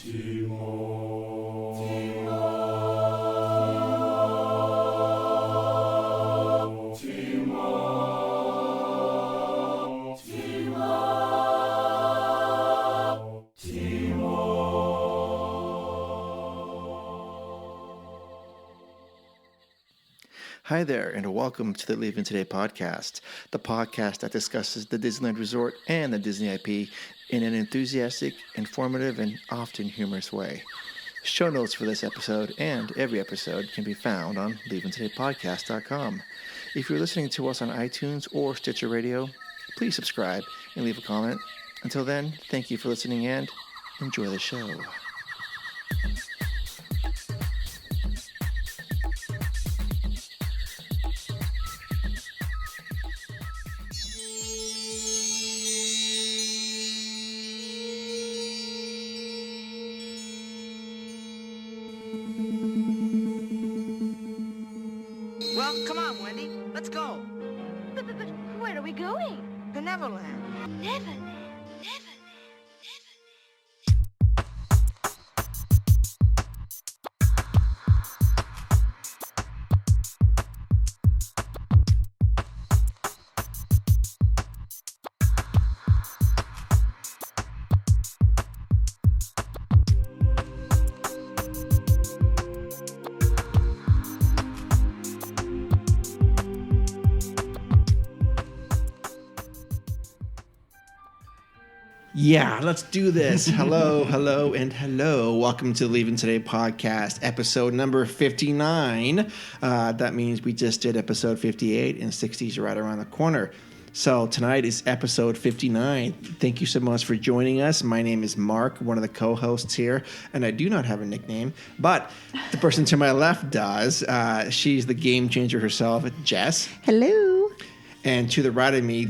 Hi there, and welcome to the Leaving Today podcast, the podcast that discusses the Disneyland Resort and the Disney IP in an enthusiastic, informative, and often humorous way. Show notes for this episode and every episode can be found on leavingtodaypodcast.com. If you're listening to us on iTunes or Stitcher Radio, please subscribe and leave a comment. Until then, thank you for listening and enjoy the show. Well, come on, Wendy. Let's go. But where are we going? To Neverland. Neverland. Yeah, let's do this. Hello, and hello. Welcome to the Leaving Today podcast, episode number 59. That means we just did episode 58, and 60 is right around the corner. So tonight is episode 59. Thank you so much for joining us. My name is Mark, one of the co-hosts here, and I do not have a nickname, but the person to my left does. She's the game changer herself, Jess. Hello. And to the right of me,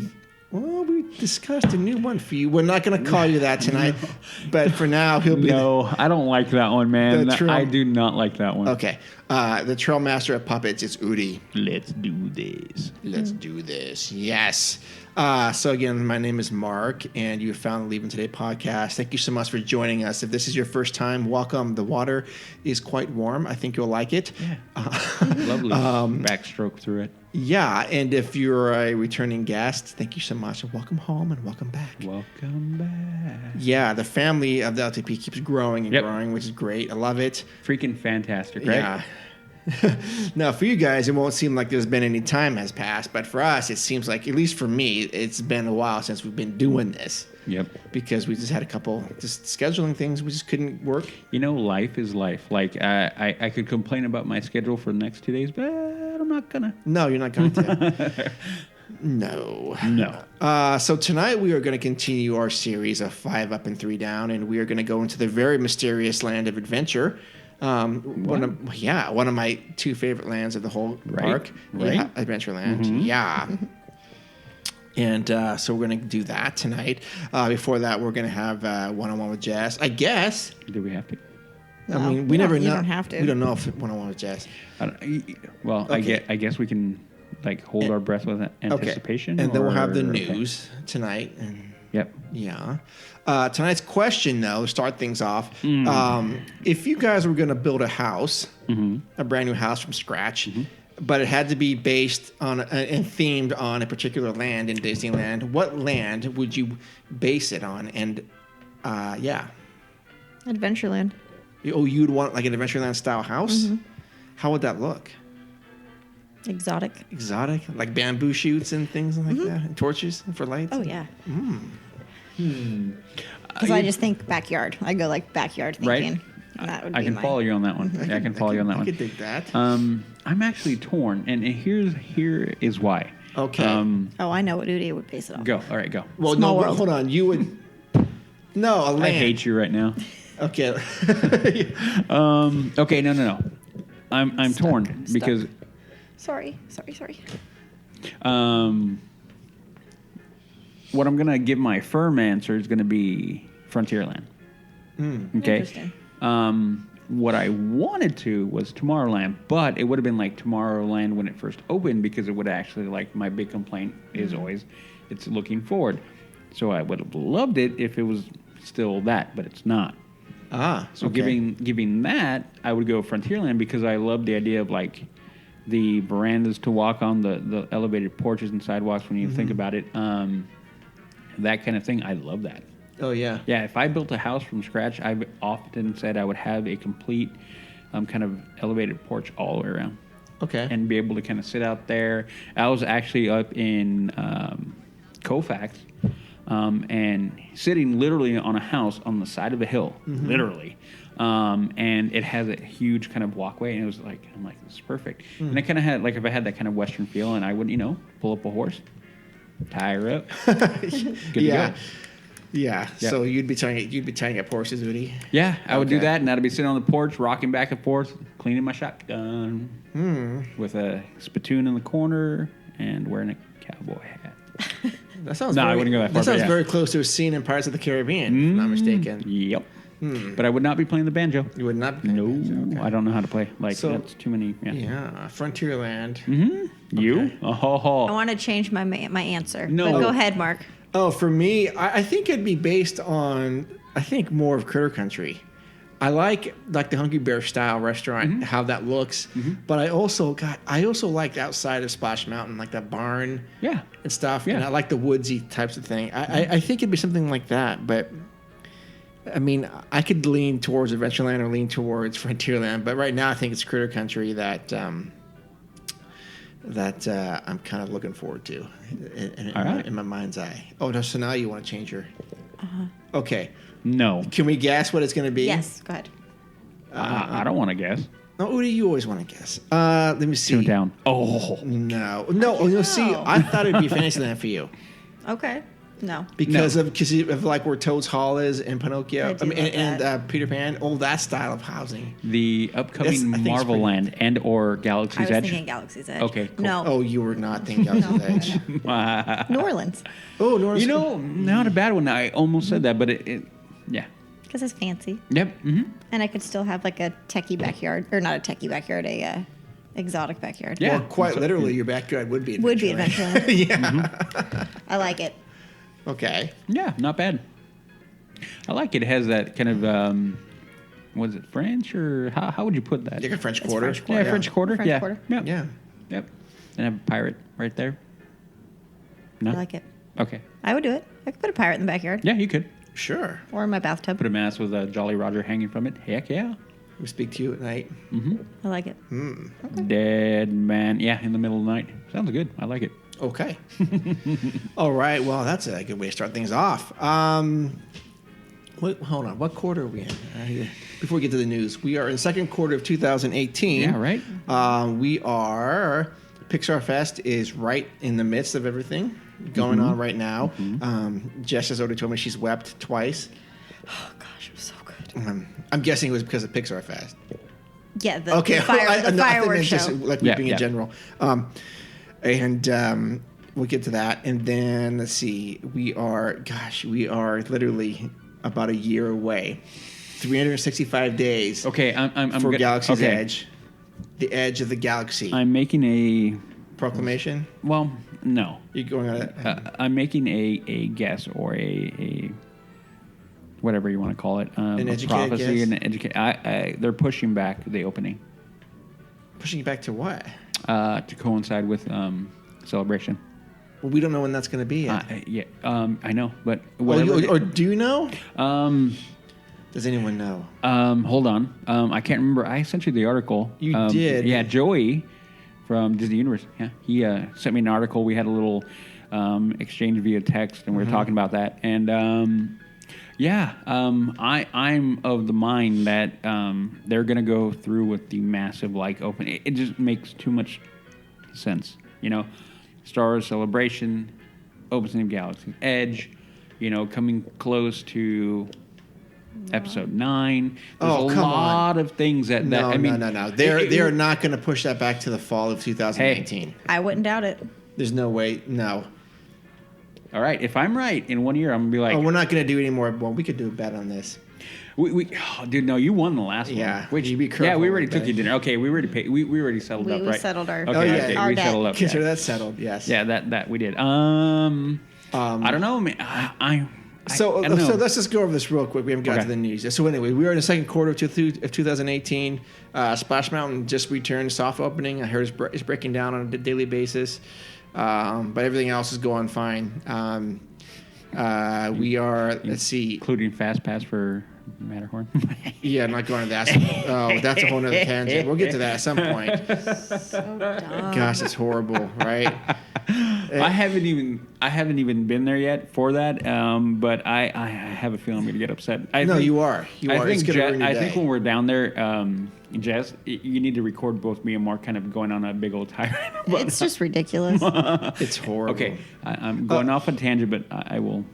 well, we discussed a new one for you. We're not going to call you that tonight, but for now, he'll be... No, I don't like that one, man. The trail- I do not like that one. Okay. The Trail Master of Puppets, it's Udi. Let's do this. Let's do this. Yes. So again, my name is Mark, and you found the Leaving Today podcast. Thank you so much for joining us. If this is your first time, welcome. The water is quite warm. I think you'll like it. Yeah. Lovely. Backstroke through it. Yeah, and if you're a returning guest, thank you so much, and welcome home and welcome back. Welcome back. Yeah, the family of the LTP keeps growing and growing, which is great. I love it. Freaking fantastic, right? Yeah. Now, for you guys, it won't seem like there's been any time has passed, but for us, it seems like, at least for me, it's been a while since we've been doing this. Yep. Because we just had a couple just scheduling things. We just couldn't work. You know, life is life. Like, I could complain about my schedule for the next 2 days, but I'm not gonna. No, you're not going to. No. So tonight we are going to continue our series of 5 Up and 3 Down, and we are going to go into the very mysterious land of adventure. One of my 2 favorite lands of the whole park. Right. Yeah, Adventureland. Mm-hmm. Yeah. And so we're going to do that tonight. Before that, we're going to have one-on-one with Jess. I guess. Do we have to? I mean, we never know. You don't have to. We don't know if one-on-one with Jess. Okay. I guess we can like hold our breath with anticipation. Okay. And then we'll have the news tonight. And yep. Yeah. Tonight's question, though, to start things off, if you guys were going to build a house, a brand new house from scratch, but it had to be based on and themed on a particular land in Disneyland, what land would you base it on? And Adventureland. Oh, you'd want like an Adventureland style house? Mm-hmm. How would that look? Exotic. Like bamboo shoots and things like that? And torches for lights? Oh, yeah. Because I just think backyard. I go like backyard thinking. Right. That would I be can follow you on that one. I can follow you on that one. I could dig that. I'm actually torn, and here is why. Okay. I know what Udi would base it on. Go. All right, go. Well, Small no, world. hold on. You would... No, a land. I hate you right now. Okay. Okay, no. I'm torn because... Sorry. What I'm gonna give my firm answer is gonna be Frontierland. Okay. Interesting. What I wanted to was Tomorrowland, but it would have been like Tomorrowland when it first opened because it would actually, like, my big complaint is always it's looking forward. So I would have loved it if it was still that, but it's not. So okay. giving that, I would go Frontierland because I love the idea of like the verandas to walk on, the elevated porches and sidewalks when you think about it. That kind of thing. I love that. Oh, yeah. Yeah, if I built a house from scratch, I've often said I would have a complete kind of elevated porch all the way around. Okay. And be able to kind of sit out there. I was actually up in Koufax and sitting literally on a house on the side of a hill, literally. And it has a huge kind of walkway, and it was like, I'm like, this is perfect. And I kind of had, like, if I had that kind of Western feel, and I would, pull up a horse, tie her up, good to go. Yeah. So you'd be tying up horses, Woody? Yeah, I would do that, and I'd be sitting on the porch, rocking back and forth, cleaning my shotgun with a spittoon in the corner and wearing a cowboy hat. That sounds I wouldn't go that far. That sounds very close to a scene in Pirates of the Caribbean, if I'm not mistaken. Yep. But I would not be playing the banjo. You would not be No, playing the banjo, okay. I don't know how to play. Like, that's too many. Yeah, Frontierland. You? Okay. Oh. I want to change my answer. No. But go ahead, Mark. Oh, for me, I think it'd be based on, more of Critter Country. I like the Hungry Bear style restaurant, how that looks. But I also liked outside of Splash Mountain, like that barn and stuff. Yeah. And I like the woodsy types of thing. I think it'd be something like that. But, I mean, I could lean towards Adventureland or lean towards Frontierland. But right now, I think it's Critter Country that I'm kind of looking forward to in my mind's eye. Oh, no, so now you want to change your... Okay. No. Can we guess what it's going to be? Yes, go ahead. I don't want to guess. No, Udi, you always want to guess. Let me see. Tune down. Oh. No. See, I thought it'd be Fantasyland for you Okay. No. because of like where Toad's Hall is and Pinocchio. I do love and Peter Pan. Oh, that style of housing. The upcoming I think it's Marvel pretty- Land and or I Galaxy's was Edge. thinking Galaxy's Edge. Okay, cool. No. Oh, you were not thinking Galaxy's Edge. New Orleans. Oh, Norris. Not a bad one. I almost said that, but it yeah. Because it's fancy. Yep. And I could still have like a techie backyard. Or not a techie backyard, a exotic backyard. Yeah. Well, quite literally, your backyard would be Adventureland. Would be Adventureland. Yeah. I like it. Okay. Yeah, not bad. I like it. It has that kind of was it French or how would you put that? Like a French It's Quarter. French Quarter. Yeah, French Quarter. French yeah. Quarter. Yep. Yeah. Yep. And have a pirate right there. No. I like it. Okay. I would do it. I could put a pirate in the backyard. Yeah, you could Sure. Or in my bathtub. put a mast with a Jolly Roger hanging from it. Heck yeah. We speak to you at night. I like it. Dead man. Yeah, in the middle of the night. Sounds good. I like it. Okay. All right. Well, that's a good way to start things off. Hold on. What quarter are we in? Before we get to the news, we are in the second quarter of 2018. Yeah, right. We are. Pixar Fest is right in the midst of everything going on right now. Jess has already told me she's wept twice. Oh, gosh, it was so good. I'm guessing it was because of Pixar Fest. Yeah, the Okay. the fireworks show. Just like Yeah, weeping in general. We'll get to that. And then, let's see. We are literally about a year away. 365 days Okay, I'm for Galaxy's okay. Edge. The edge of the galaxy. I'm making a Proclamation? well, no. You're going on it? I'm making a guess or a whatever you want to call it. An a educated prophecy guess? and they're pushing back the opening Pushing it back to what? to coincide with Celebration. Well, we don't know when that's going to be yet. I know, but or do you know? um, Does anyone know? hold on. I can't remember. I sent you the article. You did? Yeah, Joey from Disney Universe. Yeah, he sent me an article. We had a little exchange via text, and we were talking about that. And I'm of the mind that they're going to go through with the massive open. It just makes too much sense, Star Wars Celebration, Opening of Galaxy's Edge, coming close to Episode 9. There's a lot of things that No. They are not going to push that back to the fall of 2018. Hey. I wouldn't doubt it. There's no way. No. All right, if I'm right in 1 year, I'm gonna be like, Oh, we're not going to do any more. Well, we could do a bet on this. dude, no, you won the last one. Yeah, Which you be careful yeah, we already with took that. you dinner. Okay, we already paid. We already settled up, We right? settled our- Okay, Oh, yeah. okay, Our we debt. settled up. Consider Yeah. that settled. Yes. Yeah, that we did. I don't know, man. I don't know. So let's just go over this real quick. We haven't got Okay. to the news. So anyway, we are in the second quarter of 2018. Splash Mountain just returned soft opening. I heard it's breaking down on a daily basis, but everything else is going fine. We are, let's see. Including Fast Pass for Matterhorn. Yeah, I'm not going to that. Oh, that's a whole nother tangent. We'll get to that at some point. So dumb. Gosh, it's horrible, right? I haven't even been there yet for that, but I have a feeling I'm going to get upset. You are. I It's think gonna ruin your I think day. when we're down there, Jess, you need to record both me and Mark kind of going on a big old tirade. It's just ridiculous. It's horrible. Okay, I'm going off a tangent, but I will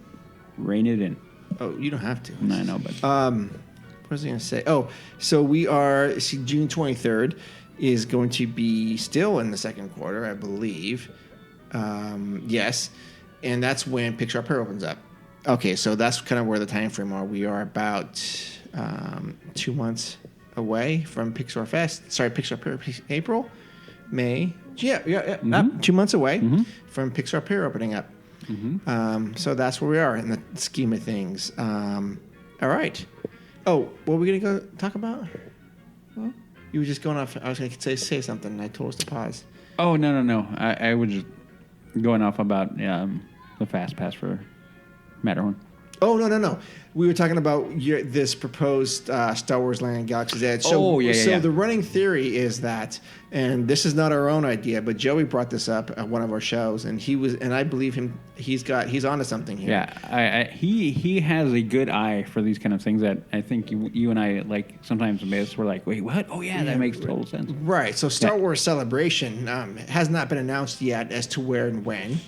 rein it in. Oh, you don't have to. I know, but What was I going to say? Oh, so we are, June 23rd is going to be still in the second quarter, I believe. Yes. And that's when Pixar Pal opens up. Okay, so that's kind of where the time frame are. We are about 2 months away from Pixar Fest. Sorry, Pixar Pal, April, May. Yeah. 2 months away from Pixar Pal opening up. So that's where we are in the scheme of things. All right. Oh, what were we going to go talk about? Well, you were just going off. I was going to say something, and I told us to pause. oh no, I was just going off about the Fast Pass for Matterhorn. Oh, no. We were talking about this proposed Star Wars Land Galaxy's Edge. So, yeah. the running theory is that, and this is not our own idea, but Joey brought this up at one of our shows, and I believe him. He's onto something here. Yeah, he has a good eye for these kind of things that I think you and I like sometimes miss. We're like, wait, what? Oh yeah, that makes total sense. Right. So Star Wars Celebration has not been announced yet as to where and when.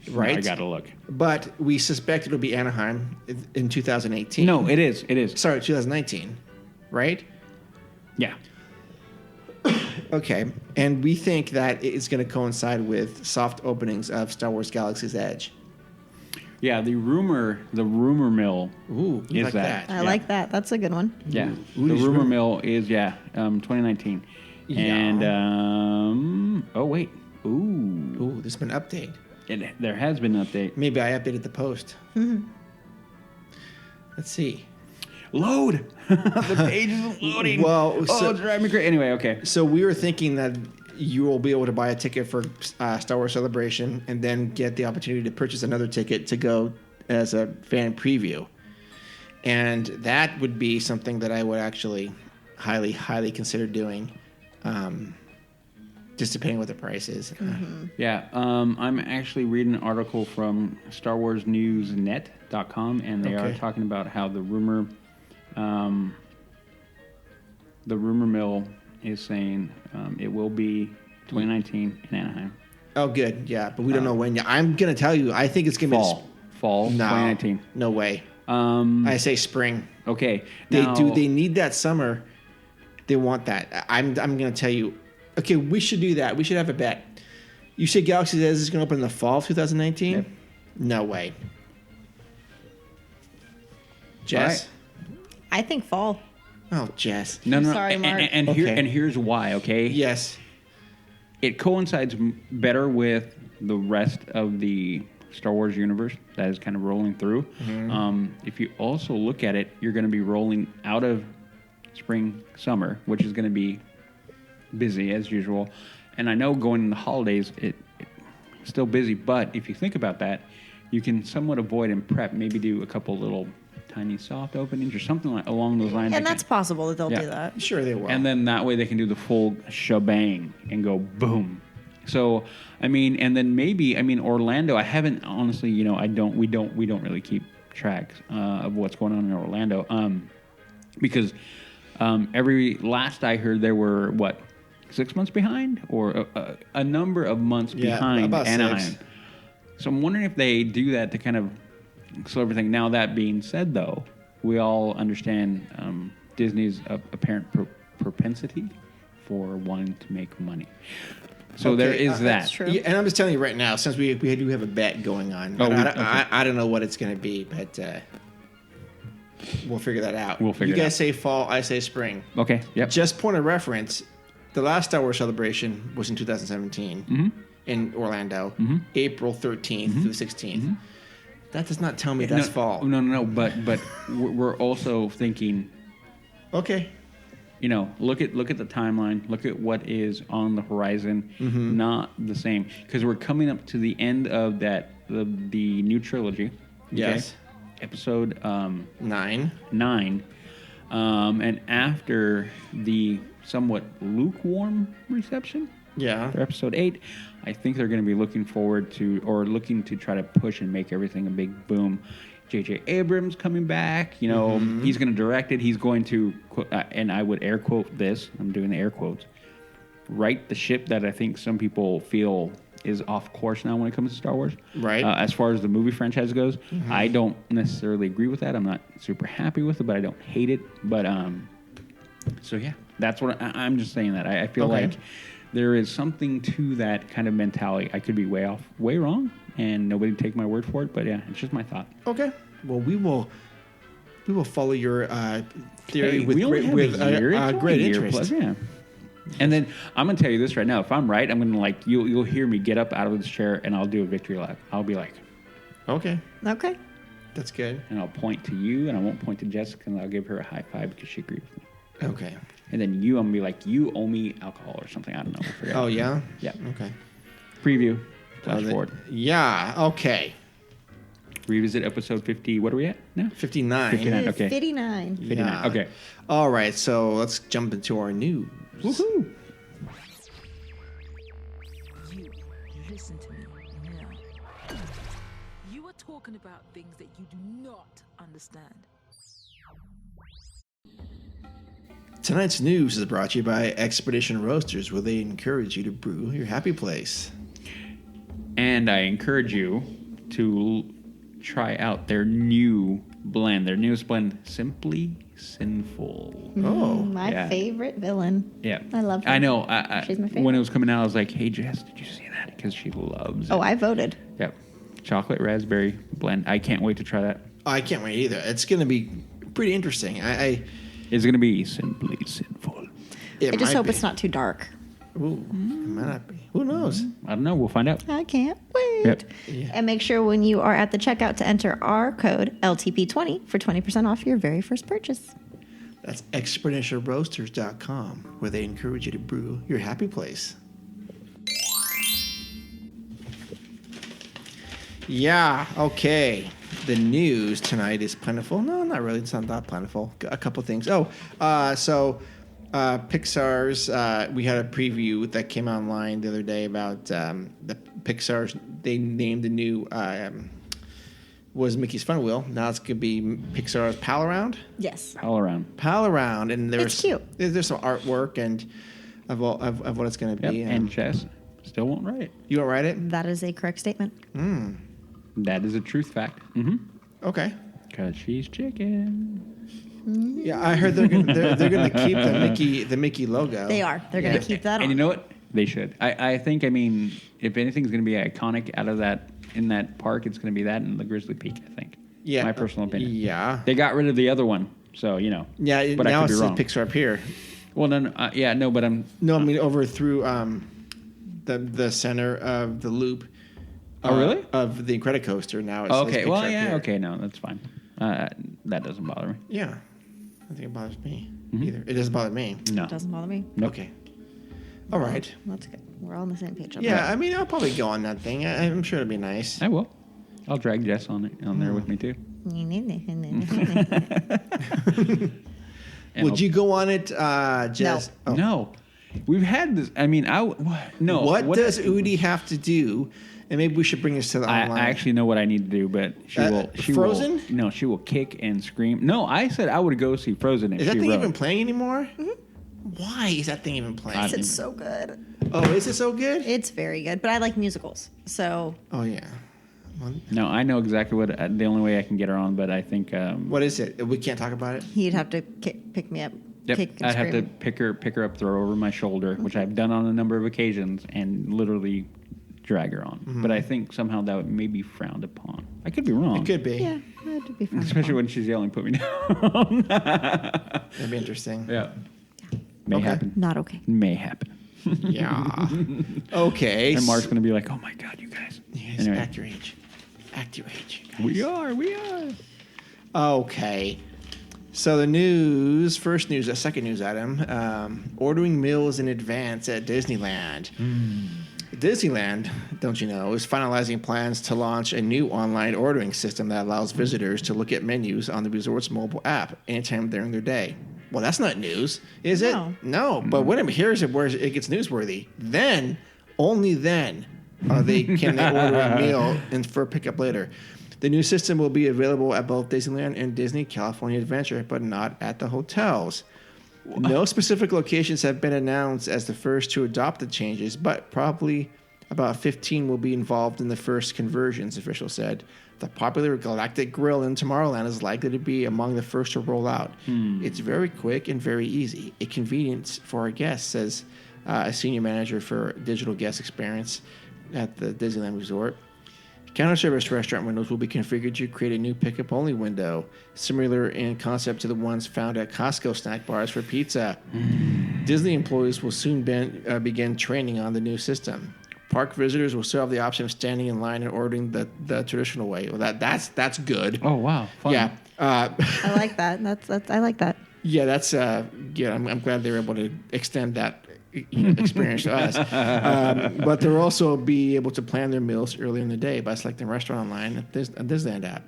Right. No, I gotta look. But we suspect it'll be Anaheim in 2018. No, it is. Sorry, 2019. Right? Yeah. Okay. And we think that it's going to coincide with soft openings of Star Wars Galaxy's Edge. Yeah, the rumor mill Ooh, is like that. I like that. That's a good one. Yeah. Ooh, The these rumor rumor- mill is 2019. Yeah. And oh wait. Ooh. Ooh, there's been an update. There has been an update. Maybe I updated the post. Let's see. Load. The page isn't loading. Well, it's driving me crazy. Anyway, okay. So we were thinking that you will be able to buy a ticket for Star Wars Celebration and then get the opportunity to purchase another ticket to go as a fan preview. And that would be something that I would actually highly, highly consider doing, just depending what the price is. Yeah, I'm actually reading an article from StarWarsNewsNet.com, and they are Okay. talking about how the rumor mill is saying it will be 2019 in Anaheim. Oh, good. Yeah, but we don't know when yet. I'm going to tell you, I think it's going to be... Fall, No, 2019. no way. I say spring. Okay. They now- do. They need that summer. They want that. I'm going to tell you. Okay, we should do that. We should have a bet. You say Galaxy's Edge is going to open in the fall of 2019? Yep. No way. Jess? I think fall. Oh, Jess. No. Sorry, and, Mark. and Okay. here's why. Okay. Yes. It coincides better with the rest of the Star Wars universe that is kind of rolling through. If you also look at it, you're going to be rolling out of spring, summer, which is going to be busy as usual. And I know going in the holidays, it's still busy. But if you think about that, you can somewhat avoid and prep. Maybe do a couple little tiny soft openings or something along those lines. And that that's possible that they'll Yeah. do that. Sure they will. and then that way they can do the full shebang and go boom. So I mean, and then maybe Orlando. I haven't honestly, we don't really keep track of what's going on in Orlando, because every last I heard there were 6 months behind or a number of months behind about Anaheim. 6. So I'm wondering if they do that to kind of slow everything. Now that being said, though, we all understand Disney's apparent propensity for wanting to make money. So Okay, there is that. That's true. Yeah, and I'm just telling you right now, since we do have a bet going on. Oh, I don't know what it's going to be, but we'll figure that out. We'll figure You it guys out. say fall, I say spring. Okay. Yep. Just point of reference, the last Star Wars Celebration was in 2017 in Orlando, April 13th through 16th. That does not tell me that's fall. No. But we're also thinking. Okay. You know, look at the timeline. Look at what is on the horizon. Not the same, because we're coming up to the end of the new trilogy. Yes. Episode 9. And after the somewhat lukewarm reception. Yeah. For episode 8, I think they're going to be looking to try to push and make everything a big boom. J.J. Abrams coming back, you know, he's going to direct it. He's going to, and I would air quote this, I'm doing the air quotes, right the ship that I think some people feel is off course now when it comes to Star Wars. Right. As far as the movie franchise goes, I don't necessarily agree with that. I'm not super happy with it, but I don't hate it. But, so yeah, that's what I'm just saying that. I feel like there is something to that kind of mentality. I could be way off, way wrong, and nobody take my word for it. But yeah, it's just my thought. Okay. Well, we will follow your theory Hey, with we only have with a year. It's only great a year interest. plus, yeah. And then I'm gonna tell you this right now. If I'm right, I'm gonna you'll hear me get up out of this chair and I'll do a victory lap. I'll be like, Okay. Okay. That's good. and I'll point to you, and I won't point to Jessica, and I'll give her a high five because she agreed with me. Okay. And then I'm gonna be like, you owe me alcohol or something. I don't know. I forgot. Oh, yeah? Yeah. Okay. Preview. Flash forward. Yeah. Okay. Revisit episode 50. What are we at now? 59. 59. Okay. 59. 59. Yeah. Okay. All right. So let's jump into our news. Woohoo! You listen to me now. You are talking about things that you do not understand. Tonight's news is brought to you by Expedition Roasters, where they encourage you to brew your happy place. And I encourage you to try out their new blend, their newest blend, Simply Sinful. Oh. My Yeah. favorite villain. Yeah. I love her. I know. She's my favorite. When it was coming out, I was like, hey, Jess, did you see that? Because she loves it. Oh, I voted. Yep. Chocolate raspberry blend. I can't wait to try that. I can't wait either. It's going to be pretty interesting. It's going to be Simply Sinful. It I just might hope be. it's not too dark. Ooh, it might not be. Who knows? I don't know. We'll find out. I can't wait. Yep. Yeah. And make sure when you are at the checkout to enter our code LTP20 for 20% off your very first purchase. That's exponentialroasters.com, where they encourage you to brew your happy place. Yeah, okay. The news tonight is plentiful. No, not really. It's not that plentiful. A couple things. Pixar's, we had a preview that came online the other day about the Pixar's, they named the new, was Mickey's Fun Wheel. Now it's going to be Pixar's Pal-A-Round. Yes. Pal-A-Round. Pal-A-Round, and It's cute. There's some artwork and of what it's going to Yep. be. And Jess still won't write it. You won't write it? That is a correct statement. That is a truth fact. Mm-hmm. Okay. Because she's chicken. Yeah, I heard they're gonna keep the Mickey logo. They are. They're going to keep that on. And you know what? They should. I think, if anything's going to be iconic out of that, in that park, it's going to be that and the Grizzly Peak, I think. Yeah. My personal opinion. Yeah. They got rid of the other one, so, you know. Yeah. But Now I it could be says wrong. Pixar up here. Well, no, but I'm... No, I mean over through the center of the loop. Oh, really? Of the Incredicoaster. Now it says Okay, Pixar well, up yeah, here. okay, no, that's fine. That doesn't bother me. Yeah. I think it bothers me either. It doesn't bother me. No. It doesn't bother me. Nope. Okay. All right. That's good. We're all on the same page. on Yeah, that. I mean, I'll probably go on that thing. I'm sure it'll be nice. I will. I'll drag Jess on there with me, too. And Would you go on it, Jess? No. Oh. No. We've had this. I mean, no. What does Udi have to do? And maybe we should bring this to the I online. actually know what I need to do, but she will. Frozen? No, she will kick and scream. No, I said I would go see Frozen if Is that she thing wrote. even playing anymore? Why is that thing even playing? I- It's so good. Oh, is it so good? It's very good. But I like musicals. So Oh, yeah. No, I know exactly what the only way I can get her on, but I think. What is it? We can't talk about it? he'd have to pick me up. Yep, Kick and I'd have to scream. pick her up, throw her over my shoulder, which I've done on a number of occasions, and literally drag her on. But I think somehow that may be frowned upon. I could be wrong. It could be. Yeah, that'd be fun. Especially when she's yelling, "Put me down." That'd be interesting. Yeah. May Okay. happen. Not okay. May happen. Yeah. Okay. And Mark's going to be like, "Oh my God, you guys." Yes, Anyway. act your age. Act your age, you guys. We are. Okay. So second news item, ordering meals in advance at Disneyland. Disneyland, don't you know, is finalizing plans to launch a new online ordering system that allows visitors to look at menus on the resort's mobile app anytime during their day. Well, that's not news, is it? No. But here's where it gets newsworthy. Then, only then, can they order a meal and for pickup later. The new system will be available at both Disneyland and Disney California Adventure, but not at the hotels. No specific locations have been announced as the first to adopt the changes, but probably about 15 will be involved in the first conversions, officials said. The popular Galactic Grill in Tomorrowland is likely to be among the first to roll out. It's very quick and very easy. A convenience for our guests, says a senior manager for digital guest experience at the Disneyland Resort. Counter service restaurant windows will be configured to create a new pickup only window, similar in concept to the ones found at Costco snack bars for pizza. Disney employees will soon begin training on the new system. Park visitors will still have the option of standing in line and ordering the traditional way. Well, that's good. Oh wow, fun. Yeah. I like that. I like that. Yeah, that's good. I'm glad they were able to extend that experience to us. But they'll also be able to plan their meals earlier in the day by selecting restaurant online at Disneyland app,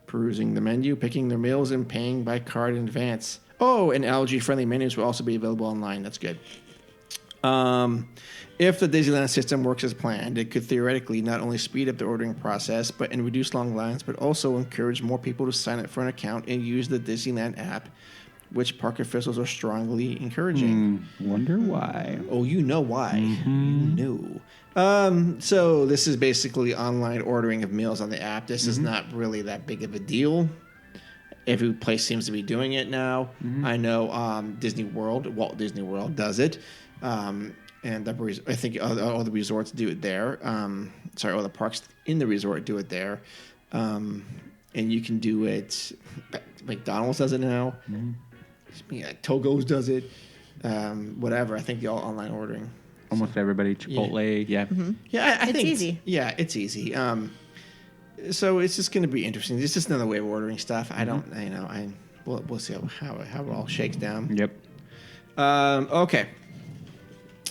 perusing the menu, picking their meals, and paying by card in advance. Oh, and allergy-friendly menus will also be available online. That's good. If the Disneyland system works as planned, it could theoretically not only speed up the ordering process and reduce long lines, but also encourage more people to sign up for an account and use the Disneyland app, which park officials are strongly encouraging. Wonder why. Oh, you know why. You know. So this is basically online ordering of meals on the app. This is not really that big of a deal. Every place seems to be doing it now. I know Walt Disney World does it. And I think all the resorts do it there. All the parks in the resort do it there. And you can do it. McDonald's does it now. Togo's does it. Whatever. I think all online ordering. Almost everybody. Chipotle. Yeah. Yeah, I It's think easy. It's easy. So it's just going to be interesting. It's just another way of ordering stuff. I don't. We'll see how it all shakes down. Yep. Okay.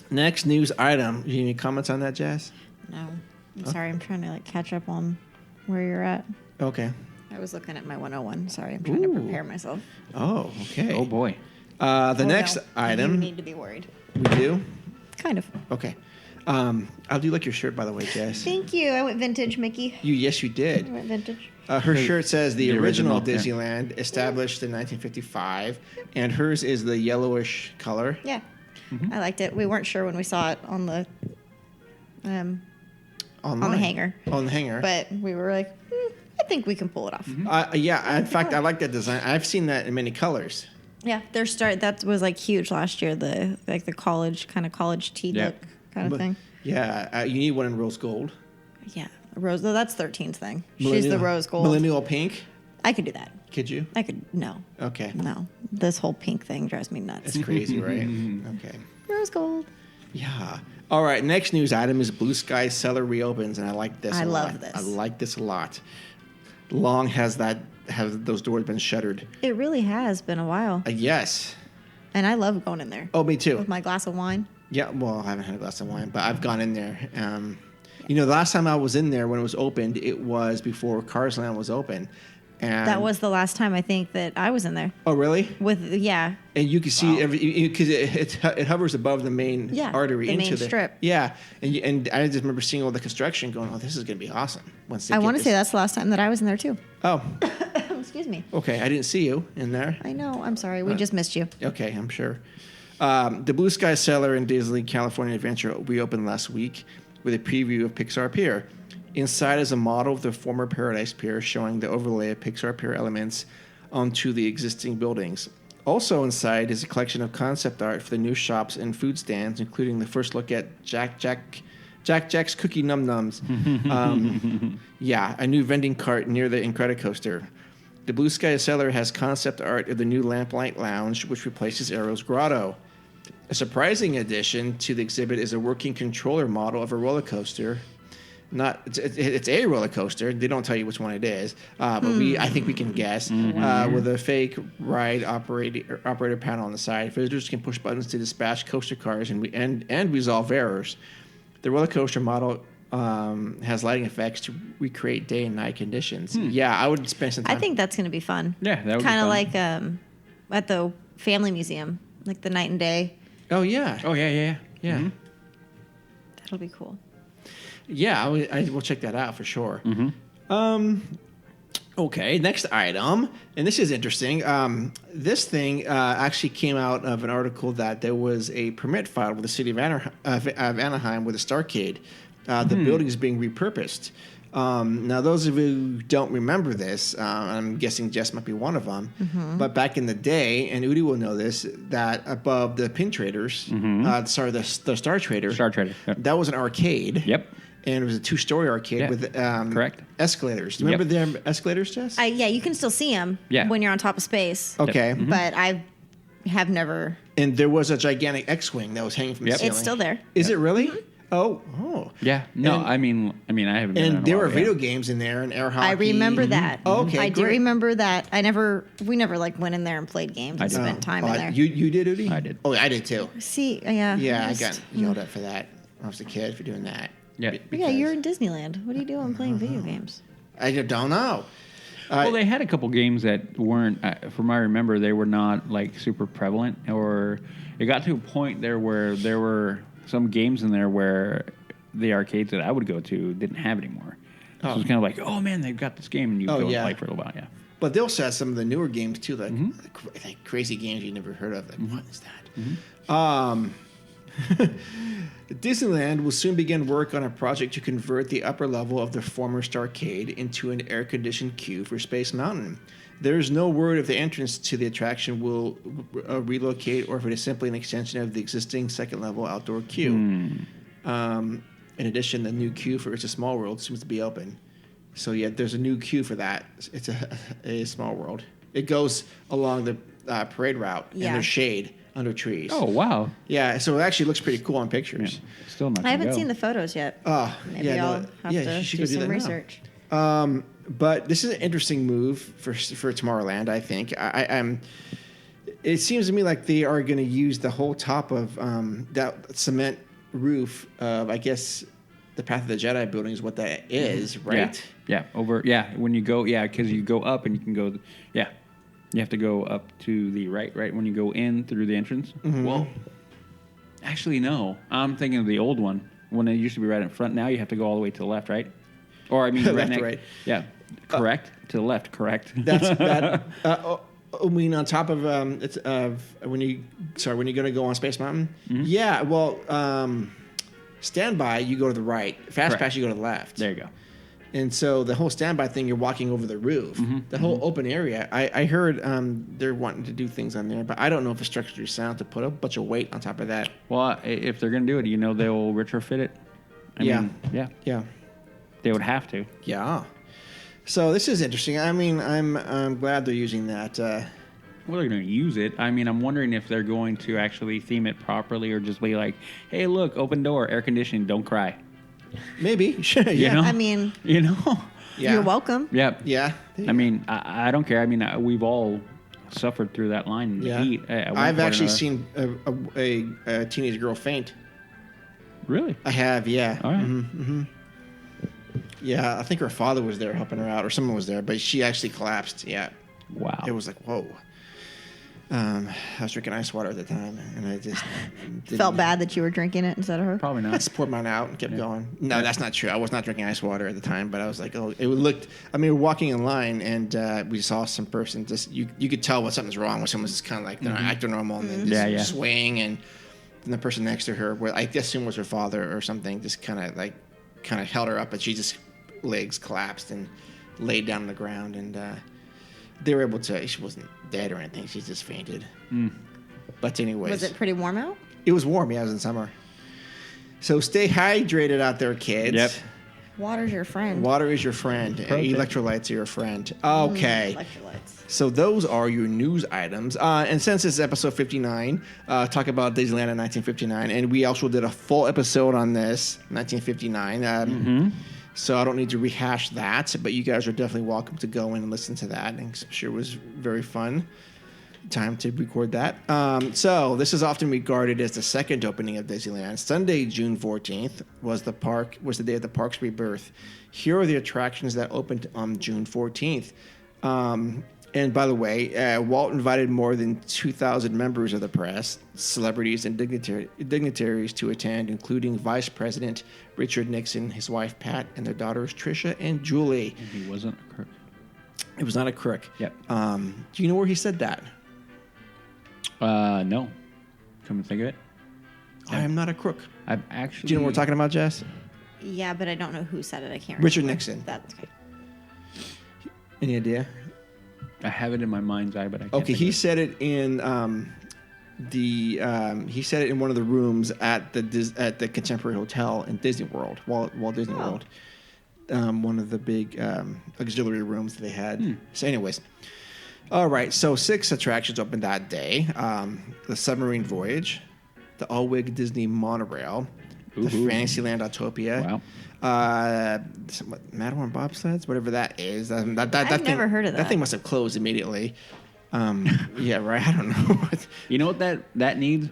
Next news item. You have any comments on that, Jazz? No. I'm sorry. I'm trying to catch up on where you're at. Okay. I was looking at my 101. Sorry. I'm trying to prepare myself. Oh, okay. Oh boy. The next item. You need to be worried. We do? Kind of. Okay. I do like your shirt, by the way, Jess. Thank you. I went vintage, Mickey. Yes, you I did. went vintage. Her shirt says the original original, Disneyland, established in 1955, and hers is the yellowish color. Yeah. I liked it. We weren't sure when we saw it on the Online. on the hanger. On the hanger. But we were like, I think we can pull it off. Yeah, in fact, I like that design. I've seen that in many colors. Yeah, that was huge last year. The college tea Yeah. look kind of thing. Yeah, you need one in rose gold. Yeah, rose. No, that's 13's thing. She's the rose gold. Millennial pink. I could do that. Could you? No. Okay. No, this whole pink thing drives me nuts. It's crazy, right? Okay. Rose gold. Yeah. All right. Next news item is Blue Sky Cellar reopens, and I like this. I a love lot. this. I like this a lot. Long have those doors been shuttered? It really has been a while, Yes. and I love going in there Oh, me too. with my glass of wine. Yeah. Well, I haven't had a glass of wine, but I've gone in there. The last time I was in there when it was opened, it was before Cars Land was open. And That was the last time I think that I was in there. Oh, really? Yeah. And you can see because it hovers above the main artery the into main the strip. Yeah, and I just remember seeing all the construction, going, "Oh, this is going to be awesome." Once I want to say that's the last time that I was in there too. Oh, Excuse me. okay. I didn't see you in there. I know. I'm sorry. We just missed you. Okay, I'm sure. The Blue Sky Cellar in Disney California Adventure reopened last week with a preview of Pixar Pier. Inside is a model of the former Paradise Pier showing the overlay of Pixar Pier elements onto the existing buildings. Also inside is a collection of concept art for the new shops and food stands, including the first look at Jack's Cookie Num Nums. A new vending cart near the Incredicoaster. The Blue Sky Cellar has concept art of the new Lamplight Lounge, which replaces Arrow's Grotto. A surprising addition to the exhibit is a working controller model of a roller coaster. It's a roller coaster. They don't tell you which one it is, but I think we can guess. With a fake ride operator panel on the side, visitors can push buttons to dispatch coaster cars and resolve errors. The roller coaster model has lighting effects to recreate day and night conditions. Yeah, I would spend some time. I think that's going to be fun. Yeah, that would kind of be like at the Family Museum, like the night and day. Oh yeah. Oh yeah. Yeah. That'll be cool. Yeah, I will check that out for sure. Mm-hmm. Okay, next item, and this is interesting. This thing actually came out of an article that there was a permit filed with the city of Anaheim with a Starcade. The building is being repurposed. Now, those of you who don't remember this, I'm guessing Jess might be one of them, but back in the day, and Udi will know this, that above the Pin Traders, the Star Trader, Yep. that was an arcade. Yep. And it was a 2-story arcade with correct escalators. Do you remember their escalators, Jess? Yeah, you can still see them when you're on top of space. Okay. But I have never. And there was a gigantic X-wing that was hanging from the ceiling. It's still there. Is it really? Oh. Yeah. No, And- I mean, I haven't been there in a there while, were video games in there and air hockey. I remember that. Oh, okay, I do great. remember that. We never like went in there and played games and spent time in there. You did, Udi? I did. Oh, I did too. See, yeah. Yeah, I got yelled at for that when I was a kid for doing that. Yeah. Yeah, you're in Disneyland. What are you doing playing video games? I don't know. Well, they had a couple games that weren't, from what I remember, they were not like super prevalent, or it got to a point there where there were some games in there where the arcades that I would go to didn't have anymore. So it was kind of like, oh man, they've got this game, and you go and play for a little while. Yeah. But they also had some of the newer games too, like crazy games you never heard of. Like, what is that? Disneyland will soon begin work on a project to convert the upper level of the former Starcade into an air-conditioned queue for Space Mountain. There is no word if the entrance to the attraction will relocate or if it is simply an extension of the existing second-level outdoor queue. In addition, the new queue for It's a Small World seems to be open. So, yeah, there's a new queue for that. It's a Small World. It goes along the parade route, and there's shade under trees. Oh wow. Yeah, so it actually looks pretty cool on pictures. Yeah. Still not. I haven't seen the photos yet. Maybe I'll have to you should do go some that now. research. But this is an interesting move for Tomorrowland, I think. It seems to me like they are going to use the whole top of that cement roof of, I guess, the Path of the Jedi building is what that is, right? Yeah. When you go, because you go up and you can go, you have to go up to the right when you go in through the entrance. Well, actually, no. I'm thinking of the old one when it used to be right in front. Now you have to go all the way to the left, right? Or I mean, Left to right. Yeah, correct. To the left, correct. That's that. I mean, on top of when you're going to go on Space Mountain. Yeah. Well, standby, you go to the right. Fast Pass, you go to the left. There you go. And so the whole standby thing, you're walking over the roof. The whole open area. I heard they're wanting to do things on there, but I don't know if it's structurally sound to put a bunch of weight on top of that. Well, if they're going to do it, they'll retrofit it. I mean, Yeah. They would have to. Yeah. So this is interesting. I mean, I'm glad they're using that. Well, they're going to use it. I mean, I'm wondering if they're going to actually theme it properly or just be like, hey, look, open door, air conditioning, don't cry. Maybe. Sure. You know? I mean, Yeah. you're welcome. Yeah. Yeah. I mean, I don't care. I mean, we've all suffered through that line in the heat. I've actually seen a teenage girl faint. Really? I have, yeah. All right. Yeah, I think her father was there helping her out, or someone was there, but she actually collapsed. Yeah. Wow. It was like, whoa. I was drinking ice water at the time, and I just Felt bad that you were drinking it instead of her. Probably I not. just poured mine out and kept going. No, that's not true. I was not drinking ice water at the time, but I was like, oh, it looked. I mean, we're walking in line, and we saw some person just you could tell when something's wrong when someone's just kind of like they're not acting normal and then just swaying, and the person next to her, I assume was her father or something, just kind of held her up, but she just legs collapsed and laid down on the ground, and they were able to. She wasn't dead or anything. She just fainted. But anyways, Was it pretty warm out? It was warm. Yeah, it was in summer. So stay hydrated out there, kids. Yep. Water's your friend. Water is your friend. Electrolytes are your friend. Okay. Electrolytes. So those are your news items. And since this is episode 59, talk about Disneyland in 1959. And we also did a full episode on this, 1959. So I don't need to rehash that, but you guys are definitely welcome to go in and listen to that. And I'm sure it was very fun time to record that. So this is often regarded as the second opening of Disneyland. Sunday, June 14th was the day of the park's rebirth. Here are the attractions that opened on June 14th. And by the way, Walt invited more than 2,000 members of the press, celebrities, and dignitaries to attend, including Vice President Richard Nixon, his wife Pat, and their daughters Tricia and Julie. And he wasn't a crook. It was not a crook. Yep. Do you know where he said that? No. Come to think of it. I am not a crook. I've actually... Do you know what we're talking about, Jess? Yeah, but I don't know who said it. I can't remember. Richard Nixon. That's okay. Any idea? I have it in my mind's eye, but I can't Okay, think he of it. said it in he said it in one of the rooms at the Contemporary Hotel in Disney World, Walt Disney World. One of the big auxiliary rooms that they had. So, anyways, all right. So 6 attractions opened that day: the Submarine Voyage, the All-Wig Disney Monorail, the Fantasyland Autopia. Wow. Matterhorn bobsleds, whatever that is. I've never heard of that. That thing must have closed immediately. Yeah, right. I don't know. You know what that needs?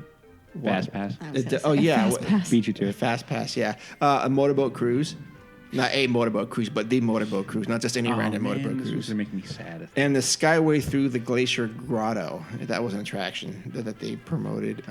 Fast Pass. I was gonna say, yeah. Fast Pass. Beat you to it. Fast Pass, yeah. A motorboat cruise. Not a motorboat cruise, but the motorboat cruise. Not just any random motorboat This cruise. was making me sad. And the Skyway through the Glacier Grotto. That was an attraction that they promoted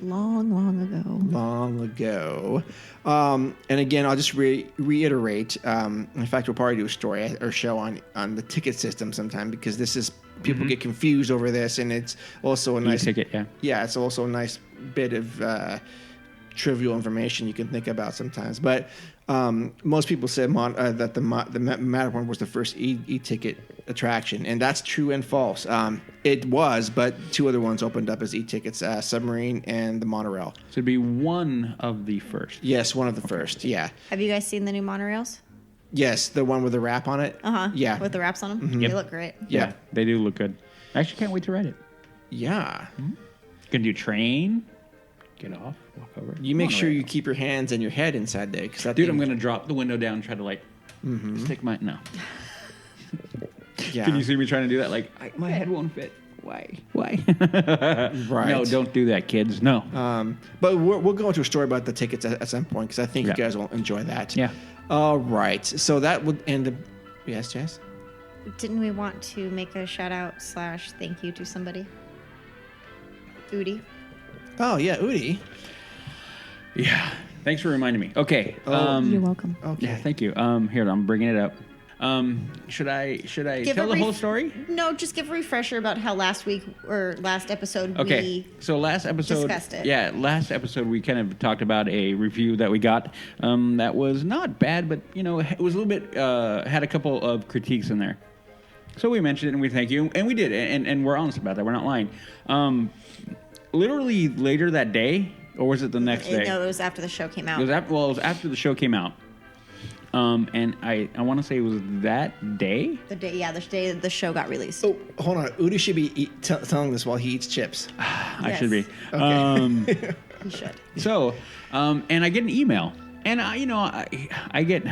Long ago. long ago. And again, I'll just reiterate. In fact, we'll probably do a story or show on the ticket system sometime, because this is people get confused over this, and it's also a nice ticket. Yeah. Yeah, it's also a nice bit of trivial information you can think about sometimes. But most people said that the Matterhorn was the first e-ticket attraction, and that's true and false. It was, but 2 other ones opened up as e-tickets: Submarine and the Monorail. So it'd be one of the first. Yes, one of the first. Yeah. Have you guys seen the new monorails? Yes, the one with the wrap on it. Yeah. With the wraps on them? Yep. They look great. Yeah. They do look good. I actually can't wait to ride it. Yeah. Gonna do train, get off, walk over. You make sure Monorail. you keep your hands and your head inside there, because Dude, I'm gonna drop the window down, and try to stick my no. Yeah. Can you see me trying to do that? My head won't fit. Why? Right. No, don't do that, kids. No. But we'll go into a story about the tickets at some point, because I think you Yeah. guys will enjoy that. Yeah. All right. So that would end the. Yes, Jess? Didn't we want to make a shout out / thank you to somebody? Udi. Oh, yeah, Udi. Yeah. Thanks for reminding me. Okay. You're welcome. Okay. Yeah. Thank you. Here, I'm bringing it up. Should I Give tell a the whole story? No, just give a refresher about how last episode Okay, so last episode, discussed it. Yeah, last episode we kind of talked about a review that we got that was not bad, but it was a little bit had a couple of critiques in there. So we mentioned it and we thank you, and we did, and we're honest about that. We're not lying. Literally later that day, or was it the next day? No, it was after the show came out. It was after the show came out. And I want to say it was that day. The day the show got released. Oh, hold on. Udi should be telling this while he eats chips. I should be. Okay. You should. So, and I get an email, and I get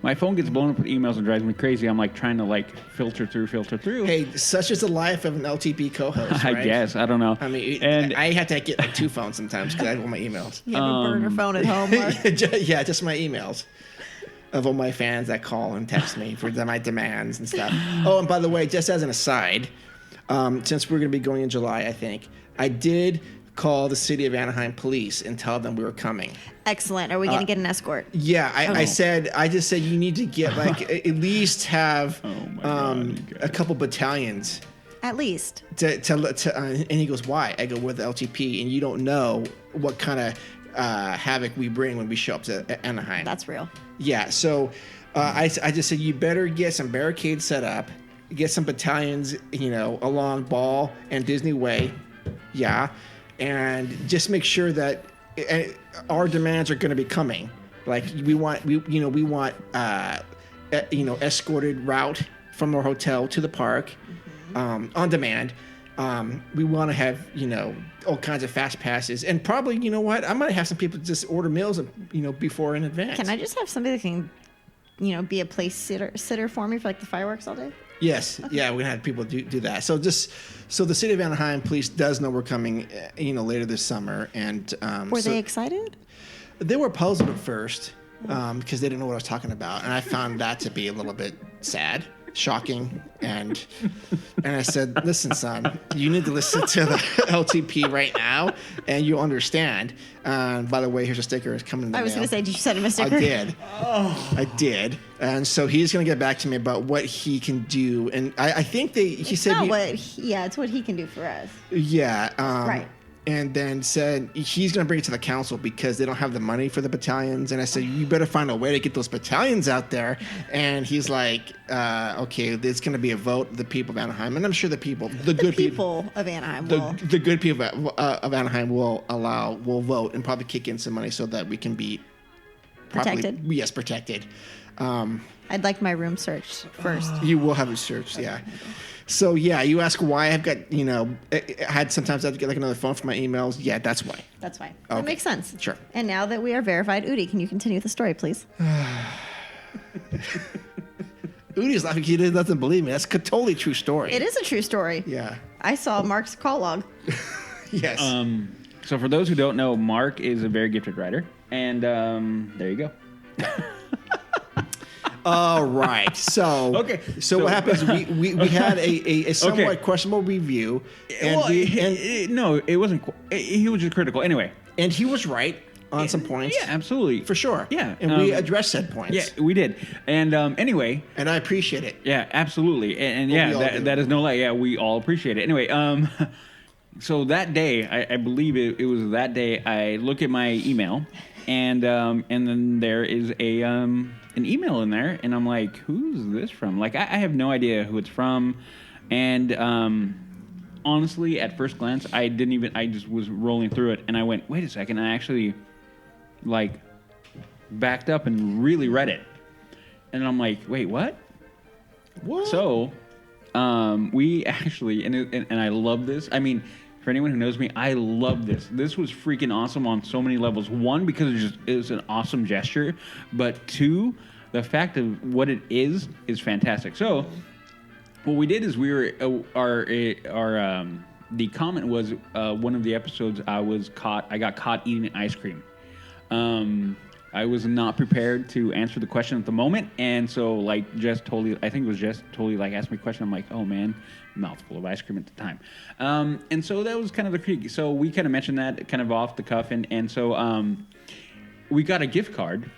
my phone gets blown up with emails and drives me crazy. I'm trying to filter through. Hey, such is the life of an LTP co-host, I right? guess I don't know. I mean, and I have to get 2 phones sometimes because I have all my emails. You have a burner phone at home, Mark? Yeah, just my emails of all my fans that call and text me for my demands and stuff. Oh, and by the way, just as an aside, since we're going to be going in July, I think, I did call the city of Anaheim police and tell them we were coming. Excellent. Are we going to get an escort? Yeah, I just said you need to get at least have a couple battalions. At least. And he goes, why? I go, we're the LTP, and you don't know what kind of havoc we bring when we show up to Anaheim. That's real. Yeah, so I just said you better get some barricades set up, get some battalions, along Ball and Disney Way, and just make sure that our demands are going to be coming. We want escorted route from our hotel to the park, on demand. We want to have all kinds of fast passes, and probably I might have some people just order meals before in advance. Can I just have somebody that can be a place sitter for me for like the fireworks all day? Yes. Okay. Yeah, we're going to have people do that. So the city of Anaheim police does know we're coming, later this summer. And were they excited? They were puzzled at first because they didn't know what I was talking about. And I found that to be a little bit sad, shocking. And I said, listen, son, you need to listen to the LTP right now and you'll understand. By the way, here's a sticker. It's coming in the mail. I was going to say, did you send him a sticker? I did. I did. And so he's going to get back to me about what he can do. And I think he said... it's what he can do for us. Yeah. Right. And then said he's going to bring it to the council because they don't have the money for the battalions. And I said, you better find a way to get those battalions out there. And he's like, okay, there's going to be a vote of the people of Anaheim. And I'm sure the good people of Anaheim the good people of Anaheim will vote and probably kick in some money so that we can be protected. Yes, protected. I'd like my room searched first. You will have it searched, yeah. So, yeah, you ask why I've got, sometimes I have to get like another phone for my emails. Yeah, that's why. That's fine. Okay. That makes sense. Sure. And now that we are verified, Udi, can you continue the story, please? Udi's laughing. He doesn't believe me. That's a totally true story. It is a true story. Yeah. I saw Mark's call log. Yes. So for those who don't know, Mark is a very gifted writer. And there you go. All right. So okay. So what happens? We had a somewhat questionable review, and no, it wasn't. He was just critical anyway, and he was right on some points. Yeah, absolutely, for sure. Yeah, and we addressed said points. Yeah, we did. And anyway, and I appreciate it. Yeah, absolutely. And that is no lie. Yeah, we all appreciate it. Anyway, so that day, I believe it was that day. I look at my email, and then there is an email in there, and I'm like, who's this from? Like, I have no idea who it's from, and honestly, at first glance, I just was rolling through it, and I went, wait a second, I actually, backed up and really read it, and I'm like, wait, what? What? So, we actually, and I love this, I mean, for anyone who knows me, I love this. This was freaking awesome on so many levels. One, because it was an awesome gesture, but two, the fact of what it is fantastic. So, what we did is the comment was one of the episodes I got caught eating ice cream. I was not prepared to answer the question at the moment, and so Jess totally asked me a question. I'm like, oh man, mouthful of ice cream at the time, and so that was kind of the critique. So we kind of mentioned that kind of off the cuff, and so we got a gift card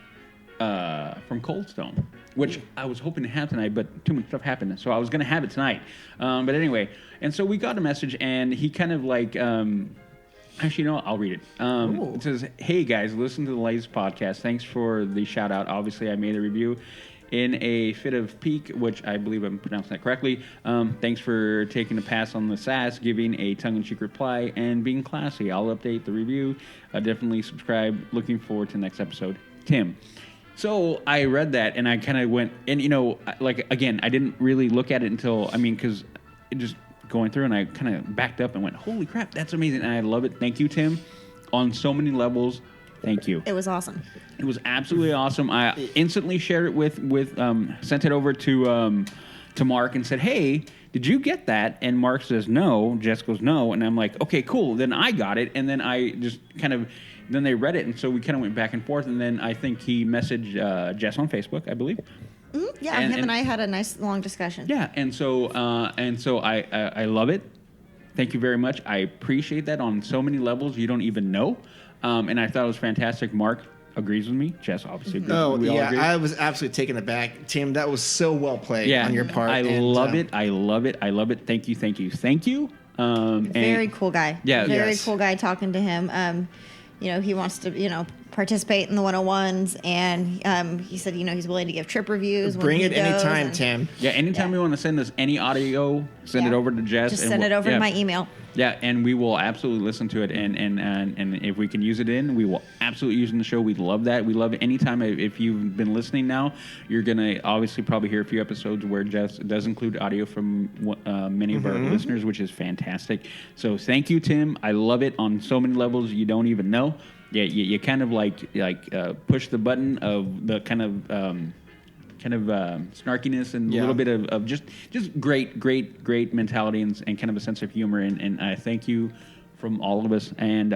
from Cold Stone, which I was hoping to have tonight, but too much stuff happened, so I was going to have it tonight. But anyway, and so we got a message, and he kind of actually, I'll read it. It says, hey, guys, listen to the latest podcast. Thanks for the shout-out. Obviously, I made a review in a fit of pique, which I believe I'm pronouncing that correctly. Thanks for taking a pass on the sass, giving a tongue-in-cheek reply, and being classy. I'll update the review. Definitely subscribe. Looking forward to the next episode. Tim. So I read that, and I kind of went, and, again, I didn't really look at it until, because it just... going through, and I kind of backed up and went, holy crap, that's amazing, and I love it. Thank you, Tim, on so many levels. Thank you. It was awesome. It was absolutely awesome. I instantly shared it with sent it over to Mark and said, hey, did you get that? And Mark says no. Jess goes no, and I'm like, okay, cool. Then I got it, and then I just kind of, then they read it, and so we kind of went back and forth, and then I think he messaged Jess on Facebook, I believe. Mm-hmm. Yeah, him and I had a nice long discussion. Yeah, and so I love it. Thank you very much. I appreciate that on so many levels you don't even know. And I thought it was fantastic. Mark agrees with me. Jess obviously agrees. Oh, yeah, I was absolutely taken aback. Tim, that was so well played on your part. I love it. I love it. I love it. Thank you. Very cool guy. Yeah, very cool guy talking to him. He wants to, participate in the 101s, and he said, he's willing to give trip reviews. Bring it anytime, Tim. Yeah, anytime you want to send us any audio, send it over to Jess. Just send it over to my email. Yeah, and we will absolutely listen to it, and if we can use it we will absolutely use it in the show. We love that. We love it anytime. If you've been listening now, you're going to obviously probably hear a few episodes where Jess does include audio from many of our listeners, which is fantastic. So thank you, Tim. I love it on so many levels you don't even know. Yeah, you kind of push the button of the kind of kind of snarkiness and Yeah. a little bit of just great mentality and kind of a sense of humor. And I thank you from all of us. And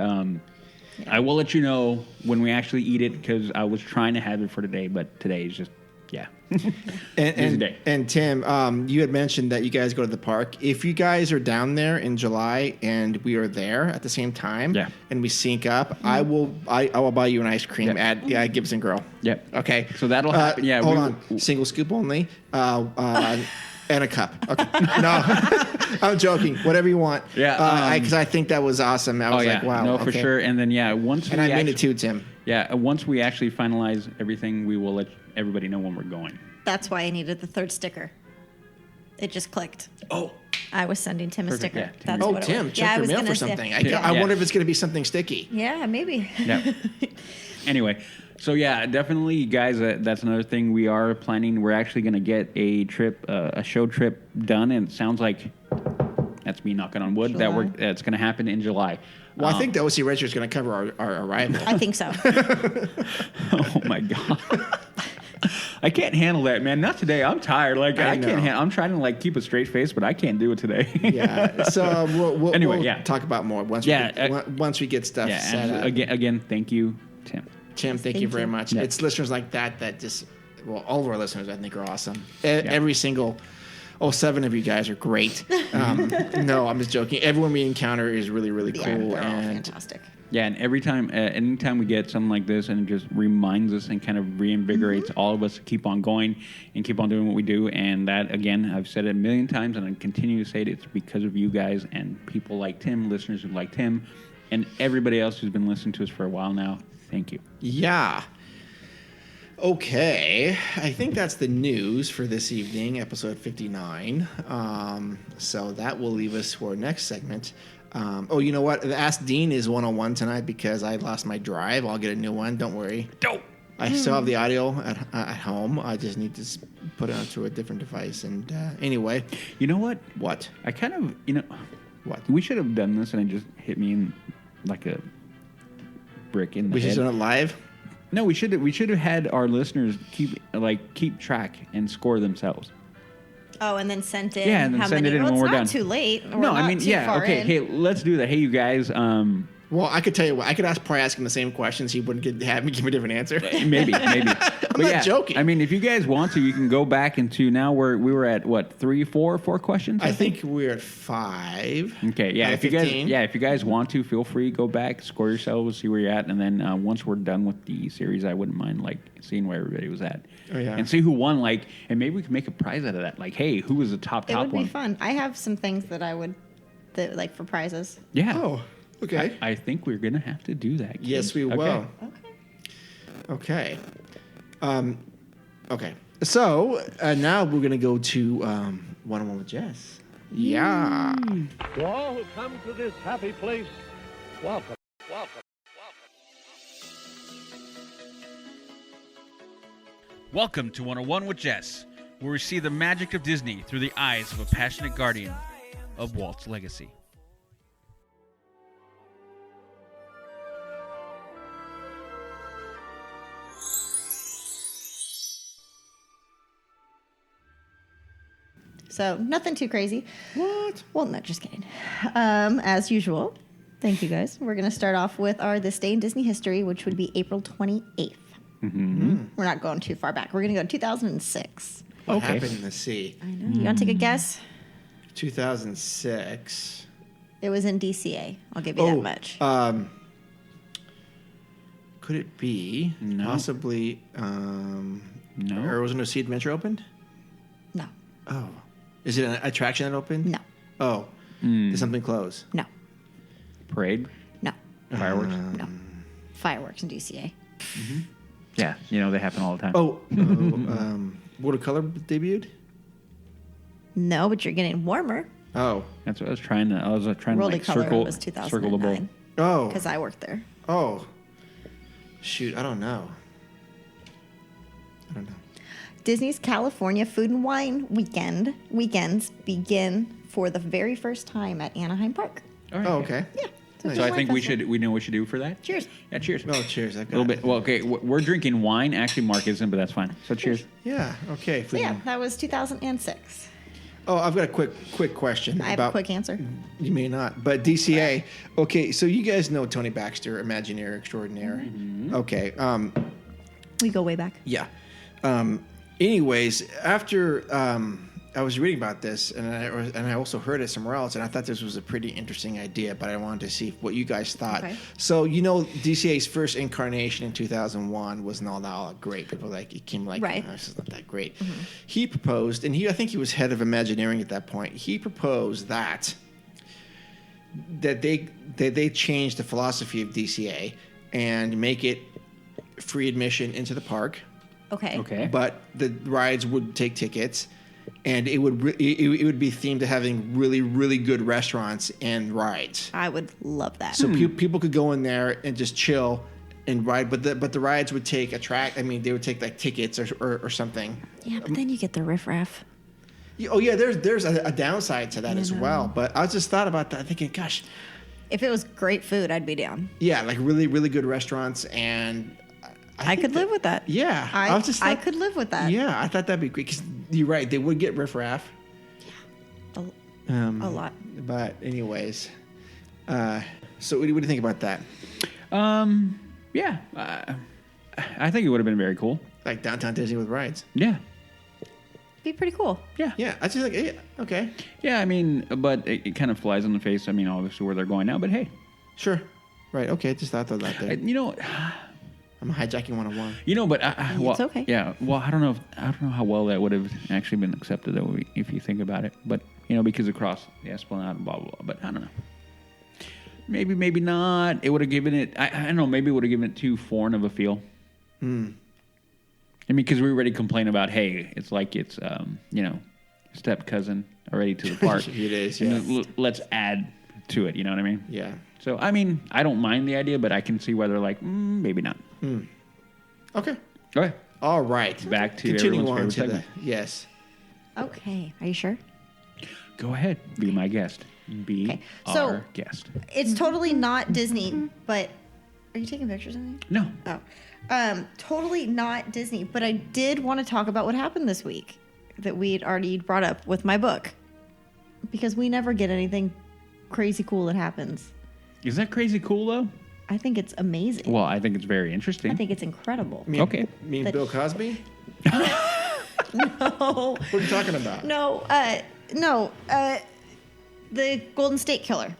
I will let you know when we actually eat it because I was trying to have it for today, but today is just, yeah. Busy day. And Tim, you had mentioned that you guys go to the park. If you guys are down there in July and we are there at the same time, and we sync up, I will buy you an ice cream at Gibson Grill. Yep. Okay. So that'll happen. Yeah. Hold on. Single scoop only. And a cup. Okay. No, I'm joking. Whatever you want. Yeah. Because I think that was awesome. I was like, wow. No, for sure. And then once and I mean it too, Tim. Yeah. Once we actually finalize everything, we will let everybody know when we're going. That's why I needed the third sticker. It just clicked. Oh. I was sending Tim a Perfect, sticker. yeah, Tim. That's Oh, what it Tim, was. check I your was mail gonna for say- something. Yeah. I wonder if it's going to be something sticky. Yeah, maybe. Yeah. Anyway, so yeah, definitely, you guys. That's another thing we are planning. We're actually going to get a trip, a show trip done, and it sounds like that's me knocking on wood that's going to happen in July. Well, I think the OC Register is going to cover our arrival. I think so. Oh my god. I can't handle that, man. Not today. I'm tired. Like I know. can't. I'm trying to keep a straight face, but I can't do it today. Yeah. So we'll Anyway, talk about more once we get stuff Yeah. set up. Again, thank you, Tim. Tim, thank you very much. Yeah. It's listeners like that just, all of our listeners, I think, are awesome. Every single, 7 of you guys are great. No, I'm just joking. Everyone we encounter is really, really cool. Yeah, they're all and fantastic. Yeah, and anytime we get something like this, and it just reminds us and kind of reinvigorates all of us to keep on going and keep on doing what we do. And that, again, I've said it a million times, and I continue to say it. It's because of you guys and people like Tim, listeners who like Tim, and everybody else who's been listening to us for a while now. Thank you. Yeah. Okay. I think that's the news for this evening, episode 59. So that will leave us for our next segment. You know what? The Ask Dean is 101 tonight because I lost my drive. I'll get a new one. Don't worry. Dope. I still have the audio at home. I just need to put it onto a different device. And anyway. You know what? What? I kind of, What? we should have done this, and it just hit me in like a brick in the We head. should have done it live? No, we should have had our listeners keep track and score themselves. Oh, and then sent in Yeah, and then how send many. it in well, when it's we're not done. too late. We're No, not I mean, too yeah, far okay. in. Hey, let's do that. Hey, you guys. Well, I could tell you what. I could probably ask him the same questions. He wouldn't have me give a different answer. Maybe. I'm not joking. I mean, if you guys want to, you can go back into now we were at what 4 questions. I think we're at 5. Okay, yeah. Out If of you 15. guys want to, feel free, go back, score yourselves, see where you're at, and then once we're done with the series, I wouldn't mind seeing where everybody was at, Oh, yeah. and see who won. And maybe we can make a prize out of that. Hey, who was the top It would one? be fun. I have some things that I would like for prizes. Yeah. Oh, okay. I think we're gonna have to do that. Yes, kids. we will. Okay. Okay. Okay. Okay. So now we're going to go to one-on-one with Jess. Yeah. To all who come to this happy place, welcome, welcome, welcome. Welcome to 101 with Jess, where we see the magic of Disney through the eyes of a passionate guardian of Walt's legacy. So nothing too crazy. What? Well, no, just kidding. As usual, thank you guys. We're going to start off with our This Day in Disney History, which would be April 28th. Mm-hmm. We're not going too far back. We're going to go 2006. What Okay. happened in the sea? I know. You want to take a guess? 2006. It was in DCA. I'll give you that much. Could it be No. possibly? No. Or was it no Sea Adventure opened? No. Oh. Is it an attraction that opened? No. Oh. Did something close? No. Parade, No. fireworks. No. Fireworks in DCA. Yeah, they happen all the time. Oh. Watercolor debuted? No, but you're getting warmer. Oh. That's what I was trying to. Roller Color circle was circle the 2009 ball. Oh. because I worked there. Oh. Shoot, I don't know. Disney's California Food and Wine weekends begin for the very first time at Anaheim Park. All right, Oh, okay. Yeah. So I think we know what we should do for that. Cheers. Yeah, cheers. Oh, cheers. A little bit. Well, okay, we're drinking wine. Actually, Mark isn't, but that's fine. So cheers. Yeah. Okay. So yeah, that was 2006. Oh, I've got a quick question. I have a quick answer. You may not, but DCA. Okay, so you guys know Tony Baxter, Imagineer Extraordinaire. Mm-hmm. Okay. We go way back. Yeah. Anyways, after I was reading about this, and I also heard it somewhere else, and I thought this was a pretty interesting idea, but I wanted to see what you guys thought. Okay. So, you know, DCA's first incarnation in 2001 was not all that great. People like, it came like, right. This is not that great. Mm-hmm. He proposed, and I think he was head of Imagineering at that point. He proposed that they change the philosophy of DCA and make it free admission into the park. Okay. But the rides would take tickets, and it would be themed to having really, really good restaurants and rides. I would love that. So people could go in there and just chill and ride, but the rides would take they would take like tickets or something. Yeah, but then you get the riffraff. Oh yeah, there's a downside to that as well. But I just thought about that, thinking, gosh, if it was great food, I'd be down. yeah, like really, really good restaurants, and I could live with that. Yeah, I could live with that. Yeah, I thought that'd be great because you're right, they would get riffraff. A lot. But anyways, so what do you think about that? Yeah, I think it would have been very cool. Like Downtown Disney with rides? Yeah. Be pretty cool. Yeah. Yeah, I just like, yeah, okay. Yeah, I mean, but it kind of flies in the face. I mean, obviously where they're going now, but hey. Sure. Right, okay, just thought that there. You know, I'm hijacking 101. you know, but well, it's okay. Yeah, well, I don't know how well that would have actually been accepted though, if you think about it. But you know, because across the Esplanade and blah blah blah. But I don't know. Maybe not. It would have given it. I don't know. Maybe it would have given it too foreign of a feel. I mean, because we already complain about, hey, it's like it's step cousin already to the park. It is. Yeah. Let's add to it. You know what I mean? Yeah. So I mean, I don't mind the idea, but I can see why they're like, maybe not. Okay. Go ahead. All right. Back to Continue everyone's on favorite to segment. yes. Okay. Are you sure? Go ahead. Be my guest. Be Okay, so- our guest. It's totally not Disney, but are you taking pictures of me? No. Oh. Totally not Disney, but I did want to talk about what happened this week that we'd already brought up with my book. Because we never get anything crazy cool that happens. Is that crazy cool though? I think it's amazing. Well, I think it's very interesting. I think it's incredible. Okay. Me and Bill Cosby? No. What are you talking about? No, the Golden State Killer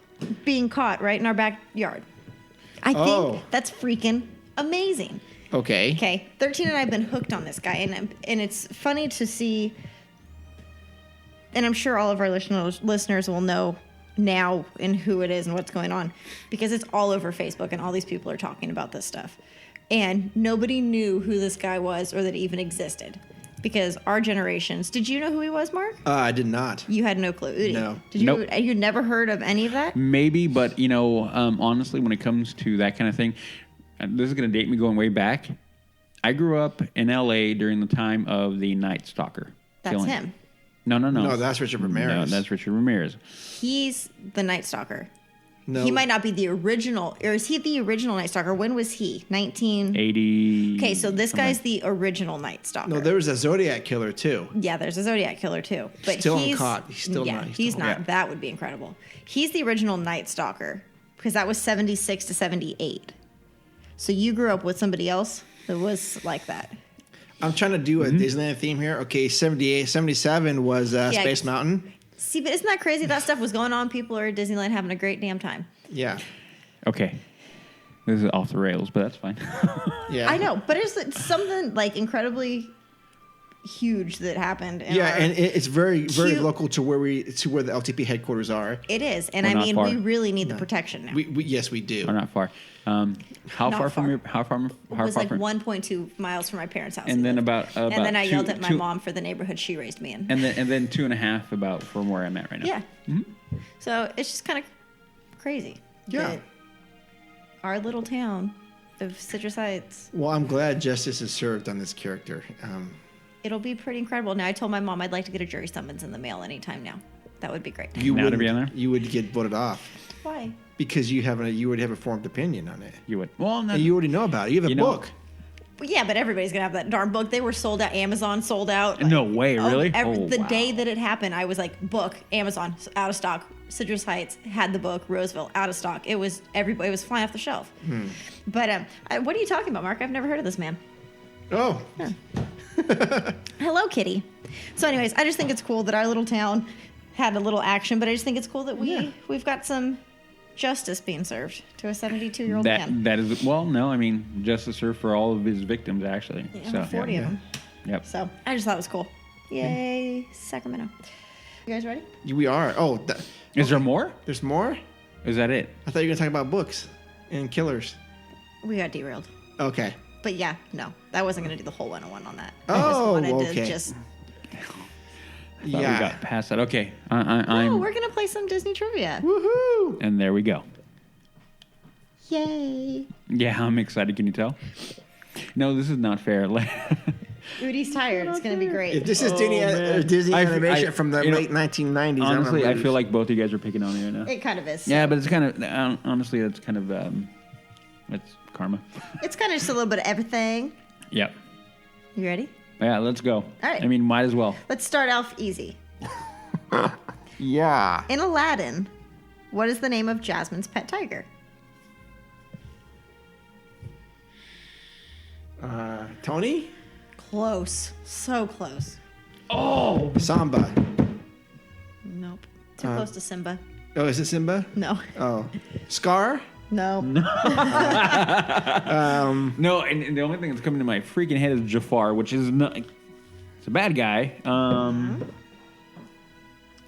being caught right in our backyard. I think that's freaking amazing. Okay. Okay, 13 and I have been hooked on this guy, and it's funny to see, and I'm sure all of our listeners will know now and who it is and what's going on, because it's all over Facebook and all these people are talking about this stuff. And nobody knew who this guy was or that he even existed. Because our generations, did you know who he was, Mark? I did not. You had no clue. No. Did you? Nope. You never heard of any of that? Maybe, but honestly, when it comes to that kind of thing, and this is going to date me going way back. I grew up in L.A. during the time of the Night Stalker. That's killing. him. No. No, that's Richard Ramirez. No, that's Richard Ramirez. He's the Night Stalker. No. He might not be the original, or is he the original Night Stalker? When was he? 80. Okay, so this guy's the original Night Stalker. No, there was a Zodiac killer too. Yeah, there's a Zodiac Killer too. But Still he's uncaught. He's still yeah, not. He's not. Yeah. That would be incredible. He's the original Night Stalker because that was 76 to 78. So you grew up with somebody else that was like that. I'm trying to do a Disneyland theme here. Okay, 78, 77 was Space Mountain. See, but isn't that crazy? That stuff was going on. People are at Disneyland having a great damn time. Yeah. Okay. This is off the rails, but that's fine. Yeah. I know, but it's something like incredibly huge that happened. In Yeah, our and it's very, very cute- local to where the LTP headquarters are. It is, and We're I not mean, far. we really need the protection now. We yes, we do. Or not far. How Not far from far. your? How far? It How was far like from? 1.2 miles from my parents' house. And then about and then I two- yelled at my two- mom for the neighborhood she raised me in. And then 2.5 about from where I'm at right now. Yeah. So it's just kind of crazy. Yeah. that Our little town of Citrus Heights, Well, I'm glad justice is served on this character. it'll be pretty incredible. Now, I told my mom I'd like to get a jury summons in the mail anytime now. That would be great. Now to be on there? You would get voted off Why? because you already have a formed opinion on it. You would. Well, And you already know about it. You have a book. Well, yeah, but everybody's gonna have that darn book. They were sold out. Amazon sold out. No way, really? The Wow. day that it happened, I was like, book, Amazon, out of stock. Citrus Heights had the book. Roseville, out of stock. It was everybody. It was flying off the shelf. But what are you talking about, Mark? I've never heard of this man. Oh. Hello, Kitty. So, anyways, I just think it's cool that our little town had a little action. But I just think it's cool that we've got some justice being served to a 72-year-old man. That is, well, no, I mean, justice served for all of his victims, actually. Yeah, So, 40 of them. Yep. So I just thought it was cool. Yay, Sacramento. You guys ready? We are. Oh. Is there more? There's more? Is that it? I thought you were going to talk about books and killers. We got derailed. Okay. But yeah, no, I wasn't going to do the whole 101 on that. Oh, I just wanted okay. to just... We got past that. Okay. I'm. Oh, we're going to play some Disney trivia. Woohoo! And there we go. Yay. Yeah, I'm excited. Can you tell? No, this is not fair. Udi's tired. It's going to be great. If this is Disney animation from the you know, late 1990s, Honestly, I feel like both you guys are picking on me right now. It kind of is. Yeah, but it's kind of honestly, it's kind of it's karma. It's kind of just a little bit of everything. Yep. You ready? Yeah, let's go. All right. I mean, might as well. Let's start off easy. Yeah. In Aladdin, what is the name of Jasmine's pet tiger? Tony? Close. So close. Oh, Samba. Nope. Too close to Simba. Oh, is it Simba? No. Oh. Scar? No. no! And the only thing that's coming to my freaking head is Jafar, which is not. It's a bad guy.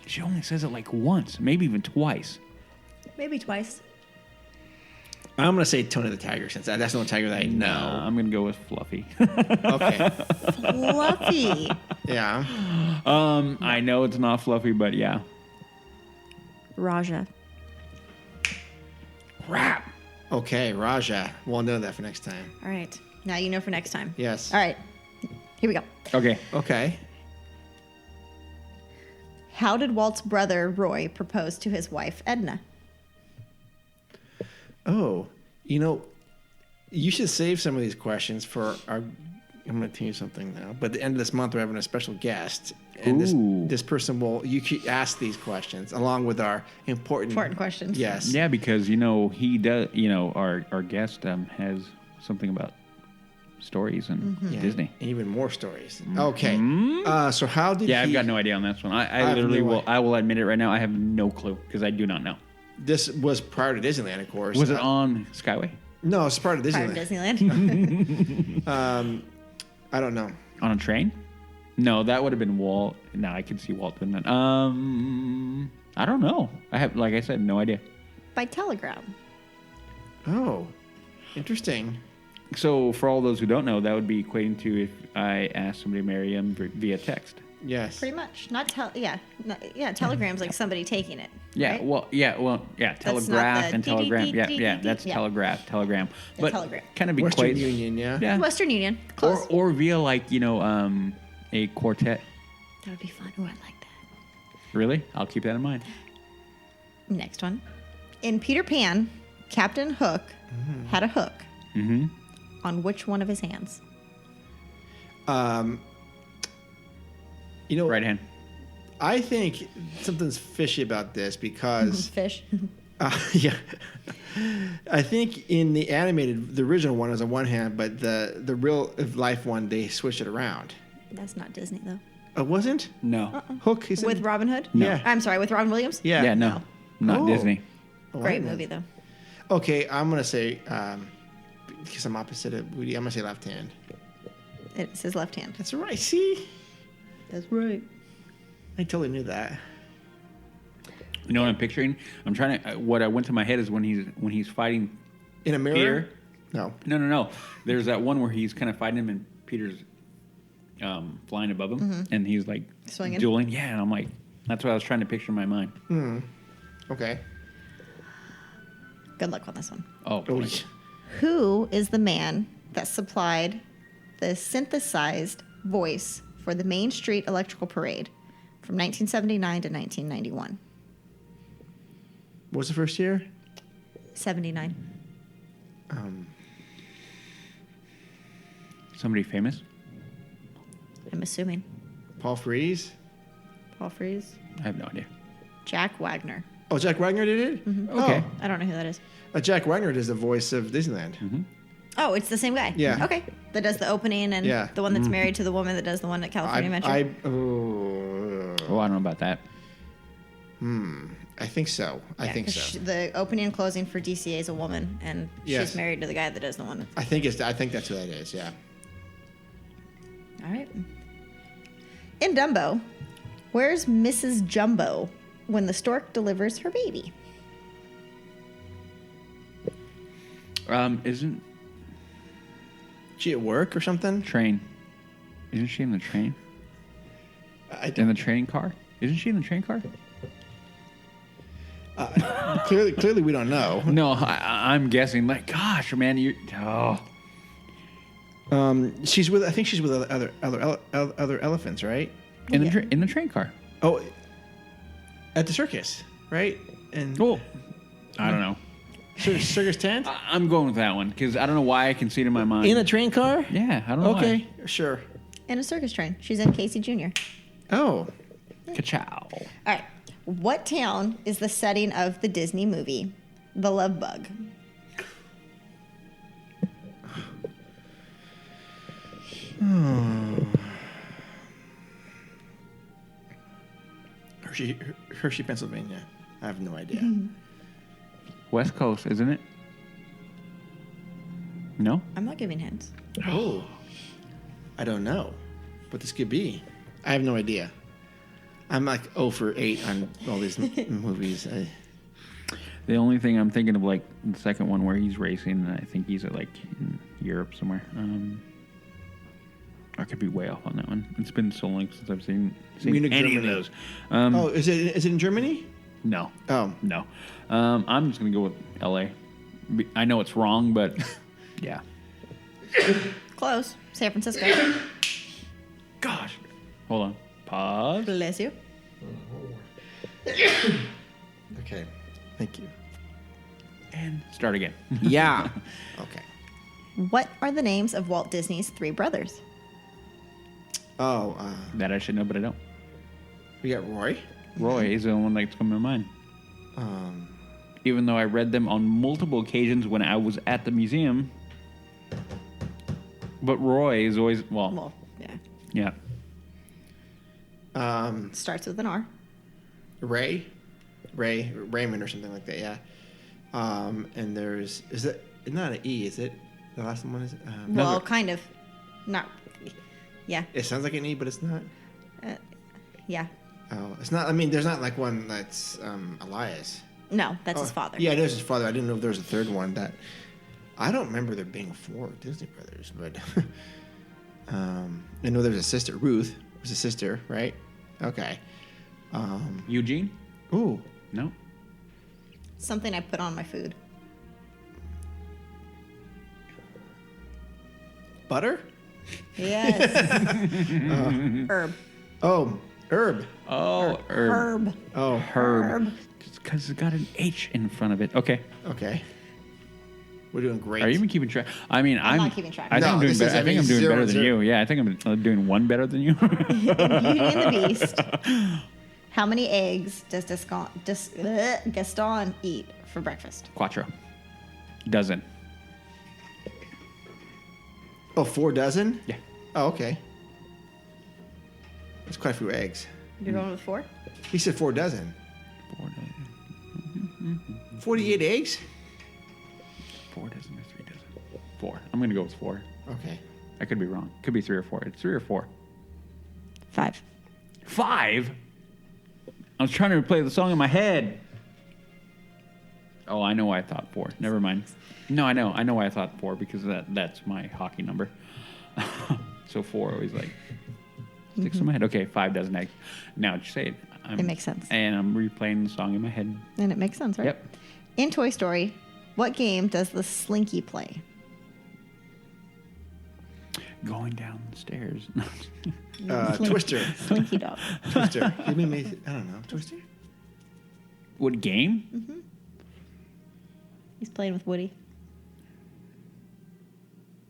She only says it like once, maybe even twice. Maybe twice. I'm going to say Tony the Tiger since that's the only tiger that I know. I'm gonna go with Fluffy. Okay. Fluffy. Yeah. I know it's not Fluffy, but yeah. Raja. Crap. Okay, Raja. We'll know that for next time. All right. Now you know for next time. Yes. All right. Here we go. Okay. Okay. How did Walt's brother Roy propose to his wife Edna? Oh, you should save some of these questions for our. I'm going to tell you something now. But at the end of this month, we're having a special guest, and Ooh. this person you could ask these questions along with our important questions. Yes. Yeah, because he does. Our guest has something about stories and Disney. And even more stories. Okay. So how did? Yeah, I've got no idea on this one. I literally will. I will admit it right now. I have no clue because I do not know. This was prior to Disneyland, of course. Was it on Skyway? No, it's part of Prior Disneyland. to Disneyland. I don't know. On a train? No, that would have been Walt. No, I could see Walt doing that. I don't know. I have, like I said, no idea. By telegram. Oh, interesting. So, for all those who don't know, that would be equating to if I asked somebody to marry him via text. Yes. Pretty much. Telegram's like somebody taking it. Yeah, right? telegraph and telegram. Yeah, that's yeah. telegram. But telegram. kind of Western equates. Union, yeah. Yeah. Western Union. Close. Or via a quartet. That would be fun. Oh, I like that. Really? I'll keep that in mind. Next one. In Peter Pan, Captain Hook had a hook on which one of his hands? Right hand. I think something's fishy about this because Fish. yeah, I think in the original one is on one hand, but the real life one they switched it around. That's not Disney though. It wasn't No. Hook. He said? With Robin Hood? No. Yeah. I'm sorry, with Robin Williams? Yeah. Yeah, no. Not Oh. Disney. Oh, Great I know. movie though. Okay, I'm gonna say because I'm opposite of Woody. I'm gonna say left hand. It's his left hand. That's right. See, That's right. I totally knew that. You know what I'm picturing? I'm trying to. What I went to my head is when he's fighting In a mirror? Peter. No. No. There's that one where he's kind of fighting him and Peter's flying above him and he's like Swinging. dueling. Yeah, and I'm like, that's what I was trying to picture in my mind. Okay. Good luck on this one. Oh, boy. Who is the man that supplied the synthesized voice for the Main Street Electrical Parade from 1979 to 1991. What was the first year? 79. Somebody famous? I'm assuming. Paul Frees? Paul Frees. I have no idea. Jack Wagner. Oh, Jack Wagner did it? Mm-hmm. Okay. I don't know who that is. Jack Wagner is the voice of Disneyland. Oh, it's the same guy. Yeah. Okay. That does the opening and Yeah. the one that's married to the woman that does the one at California Adventure. Oh, I don't know about that. I think so. I think 'cause so. the opening and closing for DCA is a woman, and Yes. she's married to the guy that does the one. I think that's who that is. Yeah. All right. In Dumbo, where's Mrs. Jumbo when the stork delivers her baby? Isn't She at work or something? train? Isn't she in the train? In the train car? Isn't she in the train car? Clearly, we don't know. No, I'm guessing. Like, gosh, man, you. Oh, She's with. I think she's with other elephants, right? in the train car. Oh, at the circus, right? And Cool. I don't know. circus tent I'm going with that one because I don't know why I can see it in my mind. in a train car. Yeah, I don't know. Okay, sure. In a circus train. She's in Casey Jr. Oh, Why. Ka-chow. All right. What town is the setting of the Disney movie, The Love Bug? Hershey, Pennsylvania. I have no idea. West Coast, isn't it? No? I'm not giving hints. Oh, I don't know what this could be. I have no idea. I'm like 0 for 8 on all these movies. The only thing I'm thinking of, like, the second one where he's racing, and I think he's at, like, in Europe somewhere. I could be way off on that one. It's been so long since I've seen Munich, any Germany. of those. Is it in Germany? No. Oh, No. I'm just going to go with L.A. I know it's wrong, but yeah. Close. San Francisco. Gosh. Hold on. Pause. Bless you. okay. Thank you. And start again. Yeah. Okay. What are the names of Walt Disney's three brothers? Oh, That I should know, but I don't. we got Roy. Roy is the only one that's coming to mind. Um, Even though I read them on multiple occasions when I was at the museum. But Roy is always, Well, yeah. yeah. Starts with an R. Raymond or something like that. Yeah. And there's it's not an E, is it? The last one is. Well, kind of. Not. Yeah. It sounds like an E, but it's not. Yeah. Oh, it's not. I mean, there's not like one that's Elias. No, that's Oh, his father. Yeah, it is his father. I didn't know if there was a third one. That I don't remember there being 4 Disney brothers, but I know there was a sister. Ruth was a sister, right? Okay. Eugene? Ooh, No. Something I put on my food. butter. Yes. Herb. Oh, herb. Oh, Herb. Herb. Oh, Herb. Because it's got an H in front of it. Okay. okay. We're doing great. Are you even keeping track? I mean, I'm not keeping track. I think No, I'm doing this better. is I think I'm doing 0, better than 0. you. Yeah, I think I'm doing one better than you. In Beauty and the Beast, how many eggs does Gaston eat for breakfast? Quattro. Dozen. Oh, 4 dozen? Yeah. Oh, okay. That's quite a few eggs. You're going with 4? He said 4 dozen. 4 dozen. 48 eggs? 4 dozen or 3 dozen? 4. I'm going to go with 4. Okay. I could be wrong. Could be 3 or 4. It's 3 or 4. 5. 5? I was trying to replay the song in my head. Oh, I know why I thought 4. Never mind. No, I know. I know why I thought 4 because that's my hockey number. So 4 always like sticks in my head. Okay, 5 dozen eggs. Now just say it. It makes sense. And I'm replaying the song in my head. And it makes sense, right? Yep. In Toy Story, what game does the Slinky play? going down the stairs. Twister. Slinky Dog. Twister. I don't know. Twister? What game? He's playing with Woody.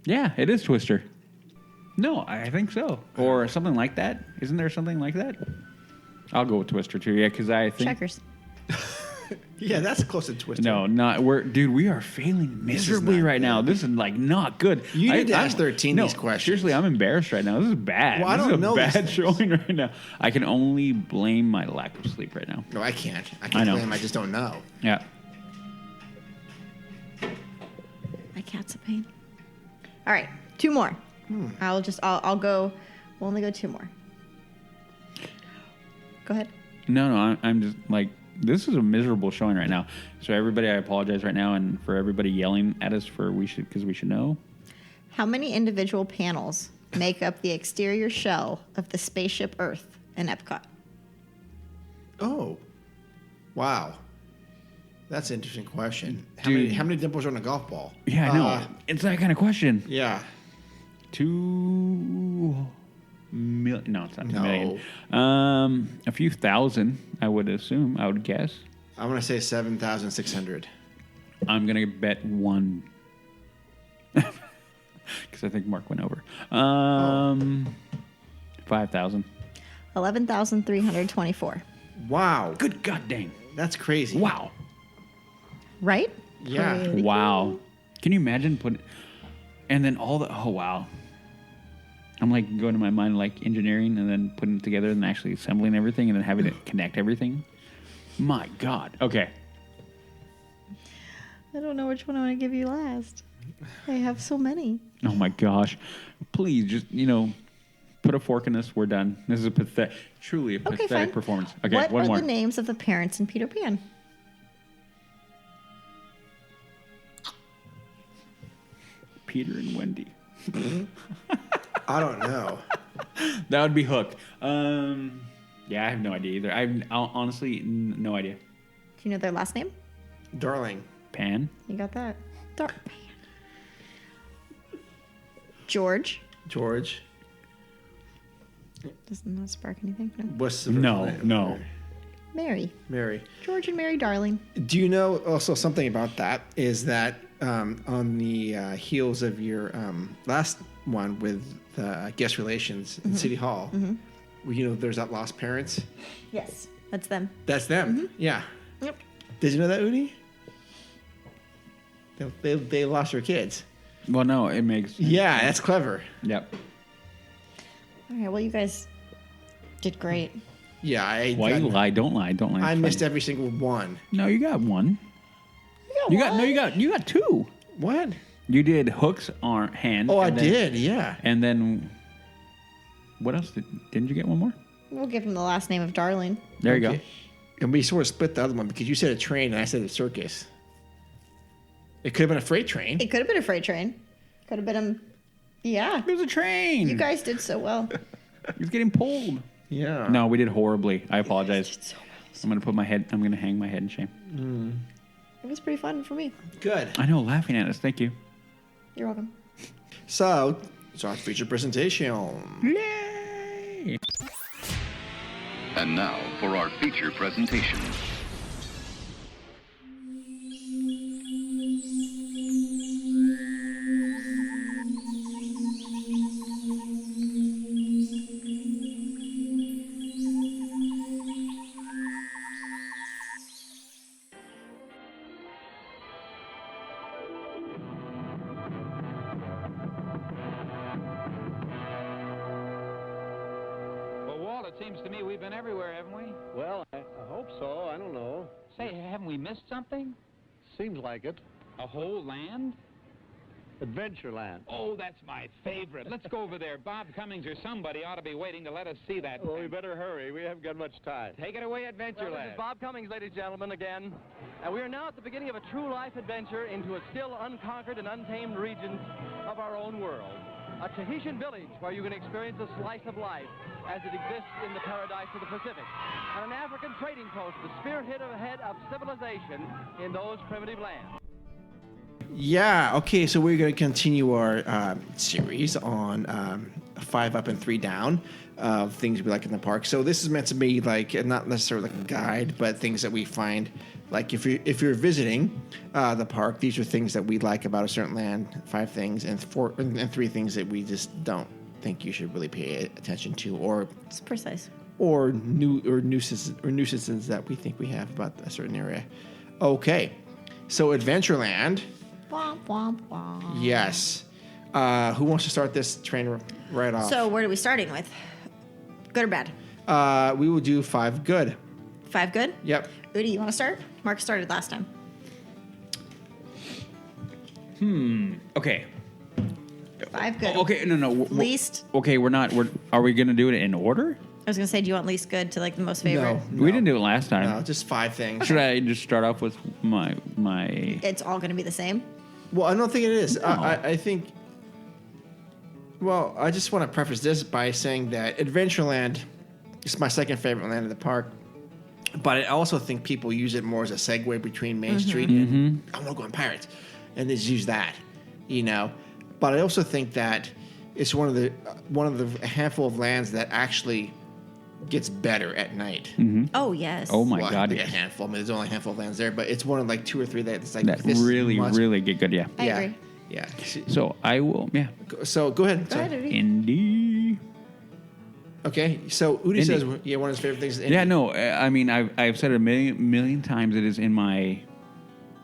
Yeah, it is Twister. No, I think so. Or something like that. Isn't there something like that? I'll go with Twister too. Yeah, because I think Checkers. Yeah, that's close to Twister. no, not we are failing miserably not right now. This is like not good. You need to ask 13 these questions. Seriously, I'm embarrassed right now. This is bad. Well, I this don't is know a these bad things. showing right now. I can only blame my lack of sleep right now. No, I can't. I I can't know. blame. I just don't know. Yeah. My cat's a pain. All right, 2 more. I'll go. We'll only go 2 more. Go ahead. No, I'm just like, this is a miserable showing right now. So everybody, I apologize right now, and for everybody yelling at us because we should know. How many individual panels make up the exterior shell of the spaceship Earth in Epcot? Oh. Wow. That's an interesting question. Dude. How many dimples are on a golf ball? Yeah, I know. It's that kind of question. Yeah. 2 million. No, it's not 2 No. million. A few thousand, I would assume. I would guess. I'm going to say 7,600. I'm gonna bet 1 because I think Mark went over. 5,000. 11,324. Wow. Good god dang! That's crazy. Wow. Right? Yeah. Wow. Can you imagine putting... And then all the... Oh, wow. I'm like going to my mind like engineering and then putting it together and actually assembling everything and then having it connect everything. My God. Okay. I don't know which one I'm going to give you last. I have so many. Oh, my gosh. Please just, put a fork in this. We're done. This is truly a pathetic fine. performance. Okay, what one are more. the names of the parents in Peter Pan? Peter and Wendy. I don't know. That would be hooked. Yeah, I have no idea either. Honestly no idea. Do you know their last name? Darling. Pan? You got that. Dark Pan. George. George. Doesn't that spark anything? No. What's the No. Mary. Mary. George and Mary Darling. Do you know also something about that is that on the heels of your last one with guest relations in City Hall, there's that Lost Parents? Yes, that's them. That's them. Yeah. Yep. Did you know that, Udi? They lost their kids. Well, no, it makes... Yeah, that's clever. Yep. All right, well, you guys did great. Yeah, Why you lie? Don't lie. Don't lie. I It's missed fine. every single one. No, you got 1. You got 2. What? You did Hook's hand. Oh, I and then- did. Yeah. And then... What else? Didn't you get 1 more? We'll give him the last name of Darling. There you go. Okay. And we sort of split the other one because you said a train and I said a circus. It could have been a freight train. It could have been a freight train. Could have been yeah. It was a train. You guys did so well. He was getting pulled. Yeah. No, we did horribly. I apologize. Did so well. I'm going to hang my head in shame. It was pretty fun for me. Good. I know, laughing at us. Thank you. You're welcome. So, it's our feature presentation. Yay! And now for our feature presentation. Well, Walt, it seems to me we've been everywhere, haven't we? Well, I hope so. I don't know. Say, haven't we missed something? Seems like it. A whole land? Adventureland. Oh, that's my favorite. Let's go over there. Bob Cummings or somebody ought to be waiting to let us see that. Well, we better hurry. We haven't got much time. Take it away, Adventureland. Well, this is Bob Cummings, ladies and gentlemen, again. And we are now at the beginning of a true life adventure into a still unconquered and untamed regions of our own world. A Tahitian village where you can experience a slice of life as it exists in the paradise of the Pacific. And an African trading post, the spearhead of civilization in those primitive lands. Yeah. Okay. So we're going to continue our series on 5 up and 3 down of things we like in the park. So this is meant to be like not necessarily like a guide, but things that we find. Like if you're visiting the park, these are things that we like about a certain land. 5 things and 3 things that we just don't think you should really pay attention to, or It's precise. or nuisances that we think we have about a certain area. Okay. So Adventureland. Womp, womp, womp. Yes. Who wants to start this train right off? So what are we starting with? Good or bad? We will do 5 good. 5 good? Yep. Udi, you want to start? Mark started last time. Okay. 5 good. Okay. No. Least. Okay. Are we gonna do it in order? I was going to say, do you want least good to like the most favorite? No. We didn't do it last time. No, just 5 things. Should I just start off with my? It's all going to be the same? Well, I don't think it is. No. I think... Well, I just want to preface this by saying that Adventureland is my second favorite land in the park. But I also think people use it more as a segue between Main Street and I want to go on Pirates. And they just use that, you know. But I also think that it's one of the handful of lands that actually gets better at night. Oh, yes. Oh my Well, God! a Yes. handful. I mean, there's only a handful of lands there, but it's one of like 2 or 3 that's like That this really get good. Yeah. I agree. Yeah. So I will. Yeah. So go ahead. Go ahead, Udi. Indy. Okay. So Udi Indy. says, one of his favorite things is Indy. Yeah. No. I mean, I've said it a million times. It is in my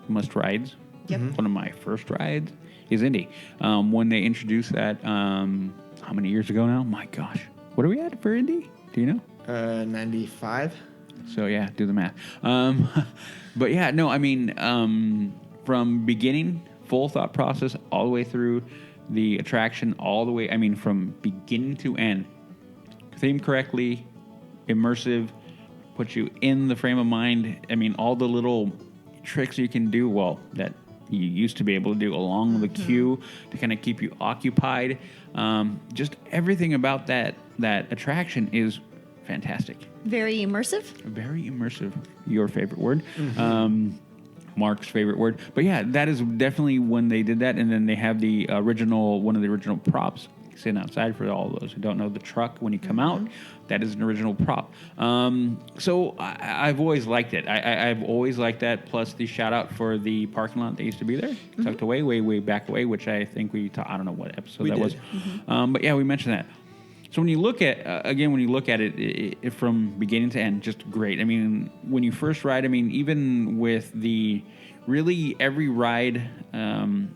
must rides. Yep. One of my first rides is Indy. When they introduced that, how many years ago now? My gosh, what are we at for Indy? Do you know? 95. So yeah, do the math. But yeah, no, I mean, from beginning, full thought process, all the way through the attraction, all the way. I mean, from beginning to end, themed correctly, immersive, put you in the frame of mind. I mean, all the little tricks you can do. Well, that you used to be able to do along the queue to kind of keep you occupied. Just everything about that attraction is fantastic. Very immersive? Very immersive. Your favorite word. Mark's favorite word. But yeah, that is definitely when they did that. And then they have the one of the original props sitting outside for all those who don't know the truck when you come out. That is an original prop. So I've always liked it. I've always liked that. Plus the shout out for the parking lot that used to be there, tucked away, way back away, which I think I don't know what episode We that did. was. But yeah, we mentioned that. So when you look at it from beginning to end, just great. I mean, when you first ride, I mean, even with the really every ride on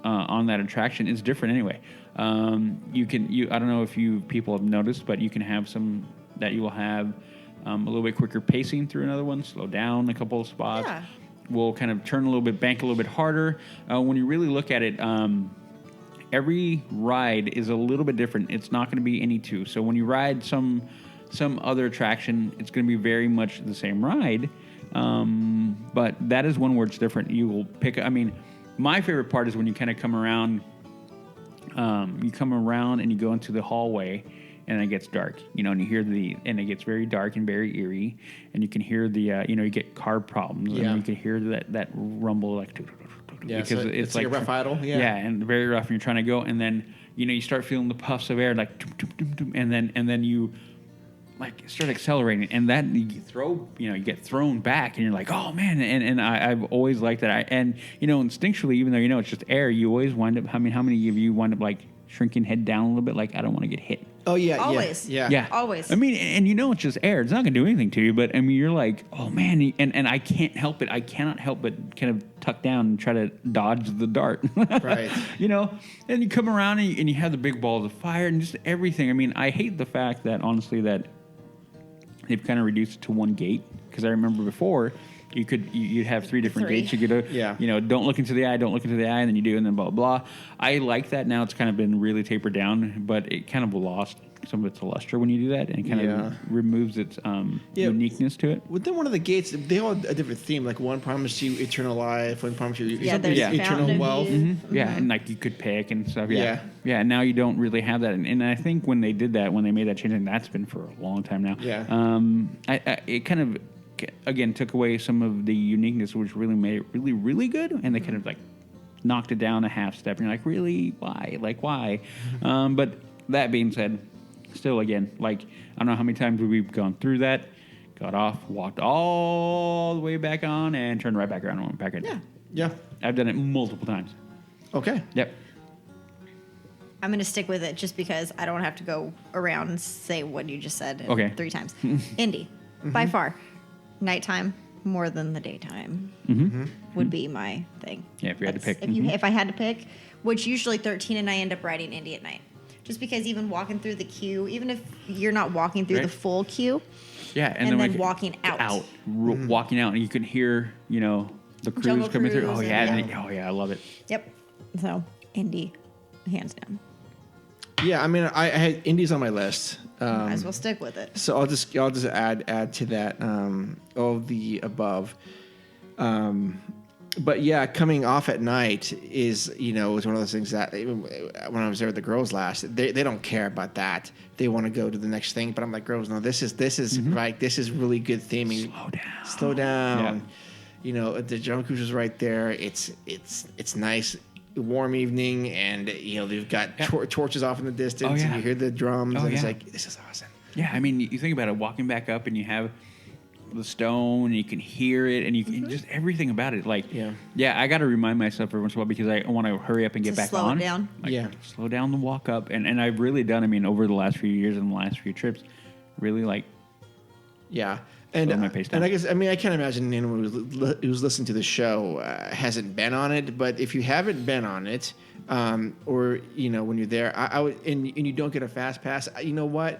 that attraction is different anyway. I don't know if people have noticed, but you can have some that you will have a little bit quicker pacing through another one, slow down a couple of spots. Yeah. We'll kind of turn a little bit, bank a little bit harder. When you really look at it, every ride is a little bit different. It's not going to be any two. So when you ride some other attraction, it's going to be very much the same ride. But that is one where it's different. You will pick. I mean, my favorite part is when you kind of come around. You come around and you go into the hallway, and it gets dark. And you hear and it gets very dark and very eerie, and you can hear you get car problems, and you can hear that rumble like. Yeah, because so it's like a rough idle. Yeah, and very rough, and you're trying to go, and then you start feeling the puffs of air, like, and then you like start accelerating, and that you get thrown back, and you're like, oh man, and I've always liked that. And instinctually, even though it's just air, you always wind up. I mean, how many of you wind up like shrinking head down a little bit, like I don't want to get hit. Oh yeah, always. Yeah. Always. I mean, and it's just air. It's not going to do anything to you, but I mean, you're like, oh man, and I can't help it. I cannot help but kind of tuck down and try to dodge the dart. Right. And you come around and you have the big balls of fire and just everything. I mean, I hate the fact that honestly that they've kind of reduced it to one gate, because I remember before you'd have 3 different gates. You could don't look into the eye, and then you do, and then blah blah. I like that now. It's kind of been really tapered down, but it kind of lost some of its luster when you do that, and it kind of removes its uniqueness to it. Within one of the gates, they all have a different theme. Like one promised you eternal life, one promised you eternal wealth. Yeah, and like you could pick and stuff. Yeah. And now you don't really have that. And I think when they did that, when they made that change, and that's been for a long time now. Yeah. It kind of again took away some of the uniqueness, which really made it really, really good. And they kind of like knocked it down a half step. And you're like, really? Why? Like, why? But that being said, still, again, like, I don't know how many times we've gone through that, got off, walked all the way back on, and turned right back around and went back in. Yeah. I've done it multiple times. Okay. Yep. I'm going to stick with it just because I don't have to go around and say what you just said 3 times. Indy, by far, nighttime more than the daytime would be my thing. Yeah, if you had to pick. If I had to pick, which usually 13 and I end up riding Indy at night. Just because even walking through the queue, even if you're not walking through the full queue, and then walking out. Walking out, and you can hear, the crews Jungle coming through. Cruise Oh, yeah. I love it. Yep. So, Indy, hands down. Yeah, I mean, I had Indy's on my list. Might as well stick with it. So I'll just add to that all of the above. But yeah, coming off at night is one of those things that even when I was there with the girls last, they don't care about that. They want to go to the next thing. But I'm like, girls, no, this is right. This is really good theming. Slow down. Yeah. The Jungle Cruise is right there. It's nice. Warm evening, and they've got torches off in the distance, and you hear the drums, and it's like, this is awesome. Yeah, I mean, you think about it, walking back up, and you have the stone, and you can hear it, and you can just everything about it. Like, I got to remind myself every once in a while because I want to hurry up and get back slow on. Slow down. Like, slow down the walk up, and I've really done. I mean, over the last few years and the last few trips, really like. Yeah. And I guess, I can't imagine anyone who's listening to the show hasn't been on it. But if you haven't been on it, or when you're there, I would, and you don't get a fast pass, you know what?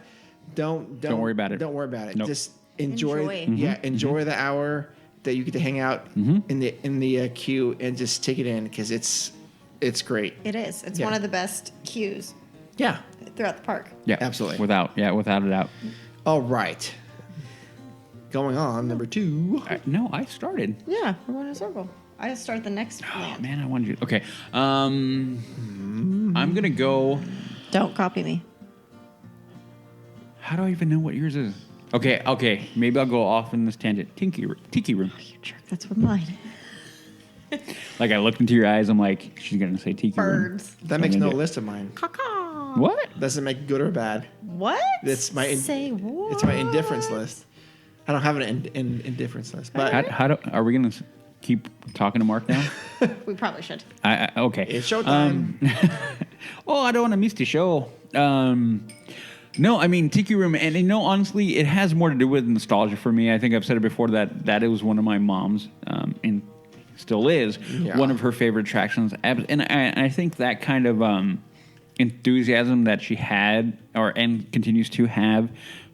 Don't worry about it. Don't worry about it. Nope. Just enjoy the hour that you get to hang out in the queue and just take it in because it's great. It is. It's one of the best queues. Yeah. Throughout the park. Yeah, absolutely. Without a doubt. All right. Going on, number 2. No, I started. Yeah, we're going in a circle. I start the next land. Oh, man, I wanted you. Okay. I'm going to go. Don't copy me. How do I even know what yours is? Okay. Maybe I'll go off in this tangent. Tiki Room. Oh, you jerk. That's what mine. Like, I looked into your eyes. I'm like, she's going to say Tiki Room. Birds. That makes no list of mine. Caw-caw. What? Doesn't make good or bad. What? It's my what? It's my indifference list. I don't have an indifference list. But are we going to keep talking to Mark now? We probably should. Okay. It's showtime. I don't want to miss the show. No, I mean, Tiki Room, and honestly, it has more to do with nostalgia for me. I think I've said it before that it was one of my mom's, and still is, one of her favorite attractions. And I think that kind of enthusiasm that she had and continues to have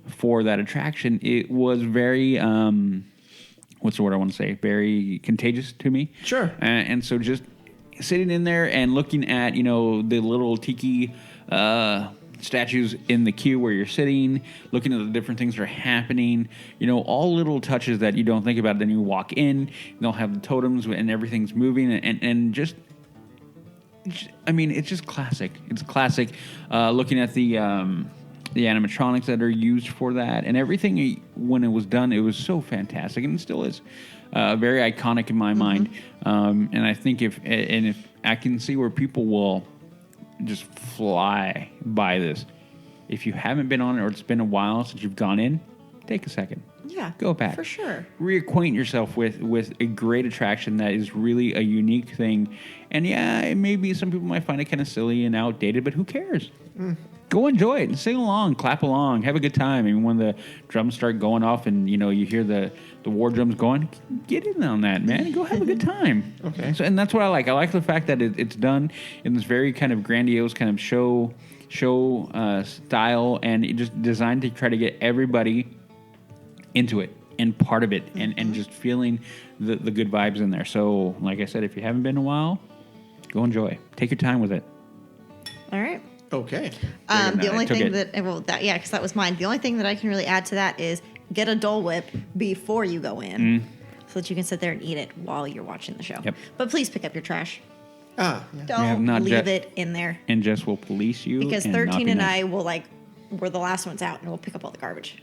for that attraction, it was very, what's the word I want to say? Very contagious to me. Sure. And so just sitting in there and looking at, the little tiki statues in the queue where you're sitting, looking at the different things that are happening, all little touches that you don't think about. Then you walk in, they'll have the totems and everything's moving and just, I mean, it's just classic. It's classic. Looking at the animatronics that are used for that and everything, when it was done, it was so fantastic, and it still is very iconic in my mind. And I think if I can see where people will just fly by this. If you haven't been on it or it's been a while since you've gone in, take a second. Yeah. Go back. For sure. Reacquaint yourself with a great attraction that is really a unique thing. And yeah, maybe some people might find it kind of silly and outdated, but who cares? Go enjoy it and sing along, clap along, have a good time. I mean, when the drums start going off and, you hear the war drums going, get in on that, man. Go have a good time. Okay. So, and that's what I like. I like the fact that it's done in this very kind of grandiose kind of show style, and it just designed to try to get everybody into it and part of it, and just feeling the good vibes in there. So, like I said, if you haven't been in a while, go enjoy. Take your time with it. All right. Okay. The only thing because that was mine. The only thing that I can really add to that is get a Dole Whip before you go in, so that you can sit there and eat it while you're watching the show. Yep. But please pick up your trash. Yeah. Don't leave it in there. And Jess will police you. Because and 13 not be and nice. I will we're the last ones out, and we'll pick up all the garbage.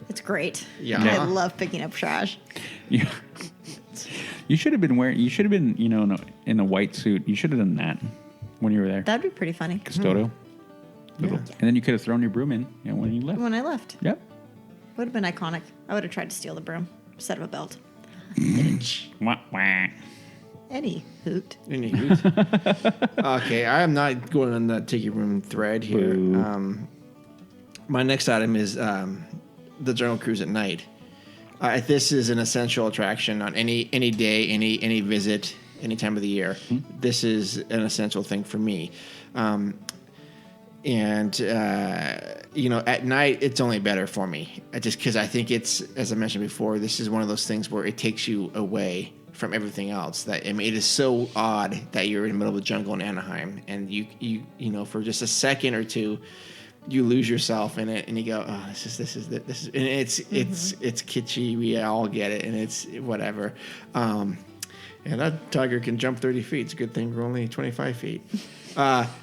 It's great. Yeah. I love picking up trash. Yeah. You should have been in a white suit. You should have done that when you were there. That'd be pretty funny. Custodio. Yeah. And then you could have thrown your broom in when you left. When I left. Yep. Would have been iconic. I would have tried to steal the broom instead of a belt. Wah, wah. Any hoot. Okay, I am not going on that take your room thread here. My next item is the Jungle Cruise at night. This is an essential attraction on any day, any visit, any time of the year. This is an essential thing for me. At night, it's only better for me. Just because I think it's, as I mentioned before, this is one of those things where it takes you away from everything else. It is so odd that you're in the middle of the jungle in Anaheim, and you for just a second or two, you lose yourself in it, and you go, oh, this is, and it's kitschy. We all get it, and it's whatever. And that tiger can jump 30 feet. It's a good thing we're only 25 feet.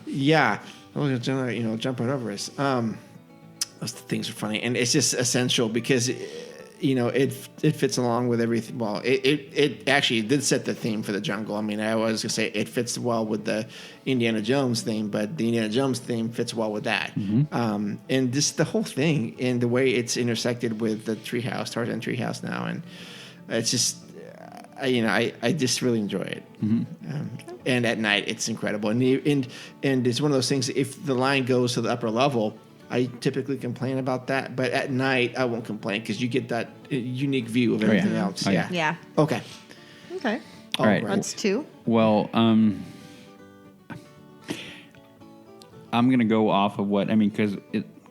Yeah. Jump right over us. Those things are funny, and it's just essential because, it fits along with everything. Well, it actually did set the theme for the jungle. I mean, I was gonna say it fits well with the Indiana Jones theme, but the Indiana Jones theme fits well with that. And just the whole thing and the way it's intersected with the treehouse, Tarzan treehouse now, and it's just. I just really enjoy it, and at night it's incredible. And it's one of those things. If the line goes to the upper level, I typically complain about that, but at night I won't complain because you get that unique view of everything else. Yeah. Okay. All right. That's 2. Well, I'm gonna go off of what because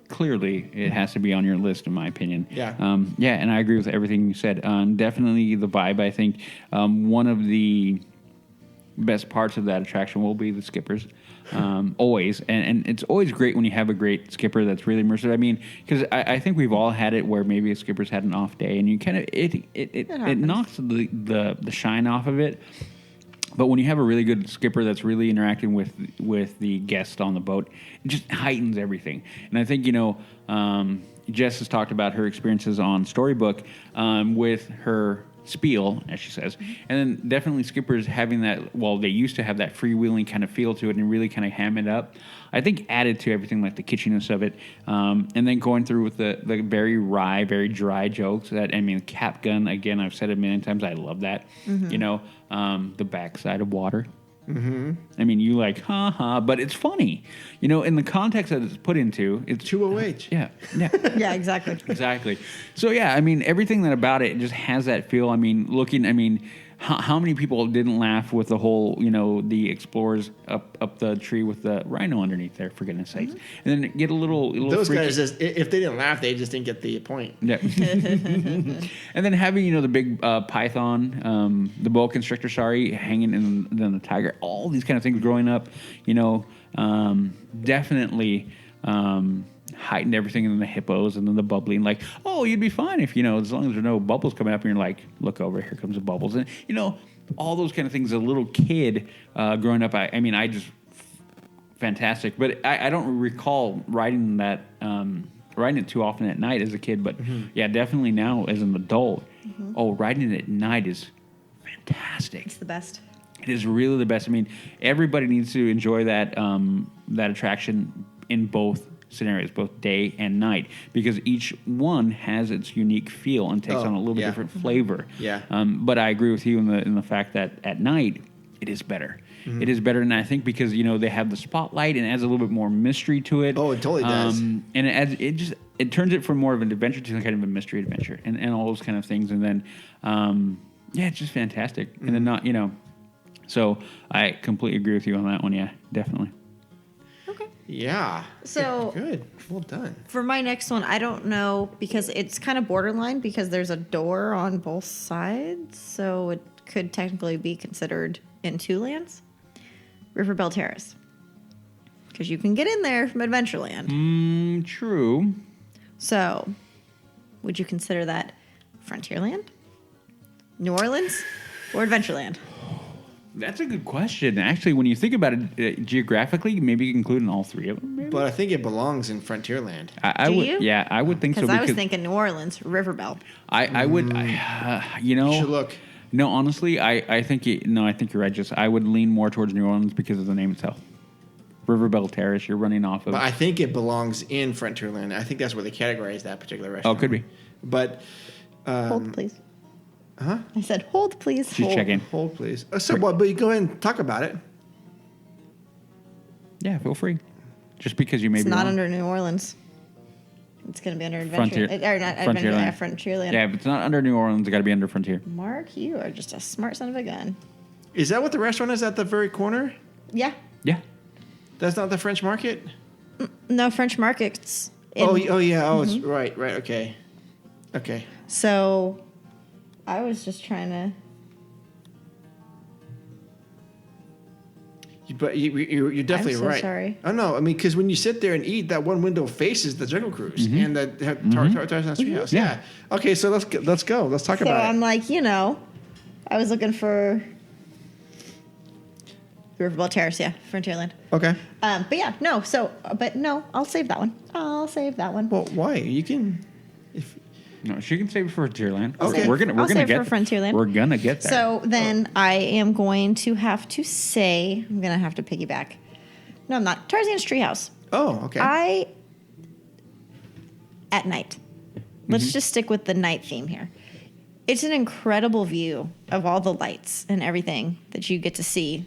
clearly it has to be on your list, in my opinion. Yeah. And I agree with everything you said. Definitely the vibe. I think one of the best parts of that attraction will be the skippers. Always. And it's always great when you have a great skipper that's really immersive. I mean, because I think we've all had it where maybe a skipper's had an off day, and you kind of it knocks the shine off of it. But when you have a really good skipper that's really interacting with the guest on the boat, it just heightens everything. And I think, Jess has talked about her experiences on Storybook with her spiel, as she says. And then definitely skippers having that, well, they used to have that freewheeling kind of feel to it and really kind of ham it up. I think added to everything, like the kitschiness of it. And then going through with the very wry, very dry jokes. Cap gun, again, I've said it a million times, I love that. The backside of water. I mean, you like, but it's funny. In the context that it's put into, it's 2OH. Yeah. Yeah, exactly. Exactly. So, yeah, everything that about it just has that feel. How many people didn't laugh with the whole, the explorers up the tree with the rhino underneath there, for goodness sakes. And then get a little those freaky. guys, if they didn't laugh, they just didn't get the point. Yeah. And then having, the big python, the boa constrictor, hanging in the tiger, all these kind of things growing up, definitely heightened everything, and then the hippos, and then the bubbling. Like, oh, you'd be fine if as long as there's no bubbles coming up, and you're like, look over, here comes the bubbles, and all those kind of things. As a little kid growing up, I just fantastic. But I don't recall riding it too often at night as a kid. But yeah, definitely now as an adult. Riding it at night is fantastic. It's the best. It is really the best. Everybody needs to enjoy that attraction in both scenarios, both day and night, because each one has its unique feel and takes on a little bit different flavor. Yeah. But I agree with you in the fact that at night it is better. It is better, and I think because they have the spotlight and it adds a little bit more mystery to it. Oh, it totally does. And it turns it from more of an adventure to kind of a mystery adventure, and all those kind of things. And then it's just fantastic. And then so I completely agree with you on that one. Yeah, definitely. Yeah. So good. Well done. For my next one, I don't know, because it's kind of borderline, because there's a door on both sides, so it could technically be considered in 2 lands. River Belle Terrace, because you can get in there from Adventureland. True. So, would you consider that Frontierland, New Orleans, or Adventureland? That's a good question. Actually, when you think about it geographically, maybe you can include in all three of them. Maybe? But I think it belongs in Frontierland. I Do would, you? yeah, I would think so. Because I was thinking New Orleans, Riverbell. I would, you know, You should look. No, honestly, I think I think you're right. Just I would lean more towards New Orleans because of the name itself. Riverbell Terrace, you're running off of. But I think it belongs in Frontierland. I think that's where they categorize that particular restaurant. Oh, could be. But Hold, please. Huh? I said, hold, please. She's hold. checking. Hold, please. So, well, but you go ahead and talk about it. Yeah, feel free. Just because you may It's be not wrong. under New Orleans. It's going to be under Frontier. Adventure. Or not Frontierland. Frontierland. Yeah, if it's not under New Orleans, it got to be under Frontier. Mark, you are just a smart son of a gun. Is that what the restaurant is at the very corner? Yeah. Yeah. That's not the French Market? No, French Market's. in- Oh, yeah. Oh, it's right. Okay. Okay. So, I was just trying to. But you're definitely I'm so right. sorry. Oh no, I mean, because when you sit there and eat, that one window faces the Jungle Cruise and the Tarzan's Treehouse. Yeah. Okay, so let's go. Let's talk So about I'm it. like, I was looking for Riverbell Terrace, yeah, Frontierland. Okay. But yeah, no. So, but no, I'll save that one. Well, why? You can. No, she can save it for Frontierland. Okay. We're gonna I'll save get it for Frontierland. We're gonna get there. So then I am going to have to say, I'm going to have to piggyback. No, I'm not. Tarzan's Treehouse. Oh, okay. At night. Let's just stick with the night theme here. It's an incredible view of all the lights and everything that you get to see.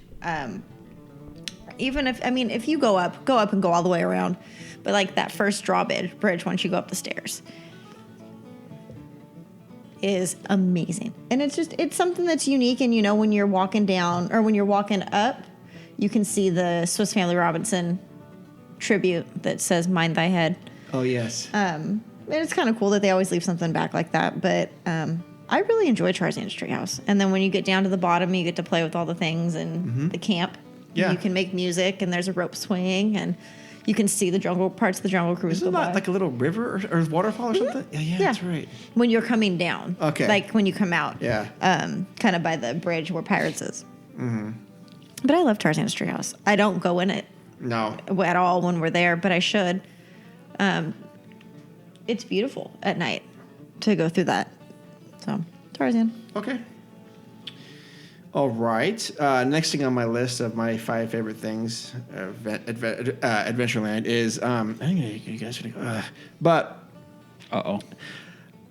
Even if you go up and go all the way around. But like that first drawbridge once you go up the stairs is amazing. And it's something that's unique. And when you're walking down or when you're walking up, you can see the Swiss Family Robinson tribute that says "Mind Thy Head." Oh yes. And it's kind of cool that they always leave something back like that. But I really enjoy Tarzan's Treehouse. And then when you get down to the bottom, you get to play with all the things and the camp. Yeah. You can make music and there's a rope swing and you can see the parts of the Jungle Cruise. Isn't that like a little river or waterfall or something? Yeah, that's right. When you're coming down. Okay. Like when you come out. Yeah. Kind of by the bridge where Pirates is. Mm-hmm. But I love Tarzan's Treehouse. I don't go in it No. at all when we're there, but I should. It's beautiful at night to go through that. So, Tarzan. Okay. All right. Next thing on my list of my 5 favorite things, Adventureland is I think you guys should go. But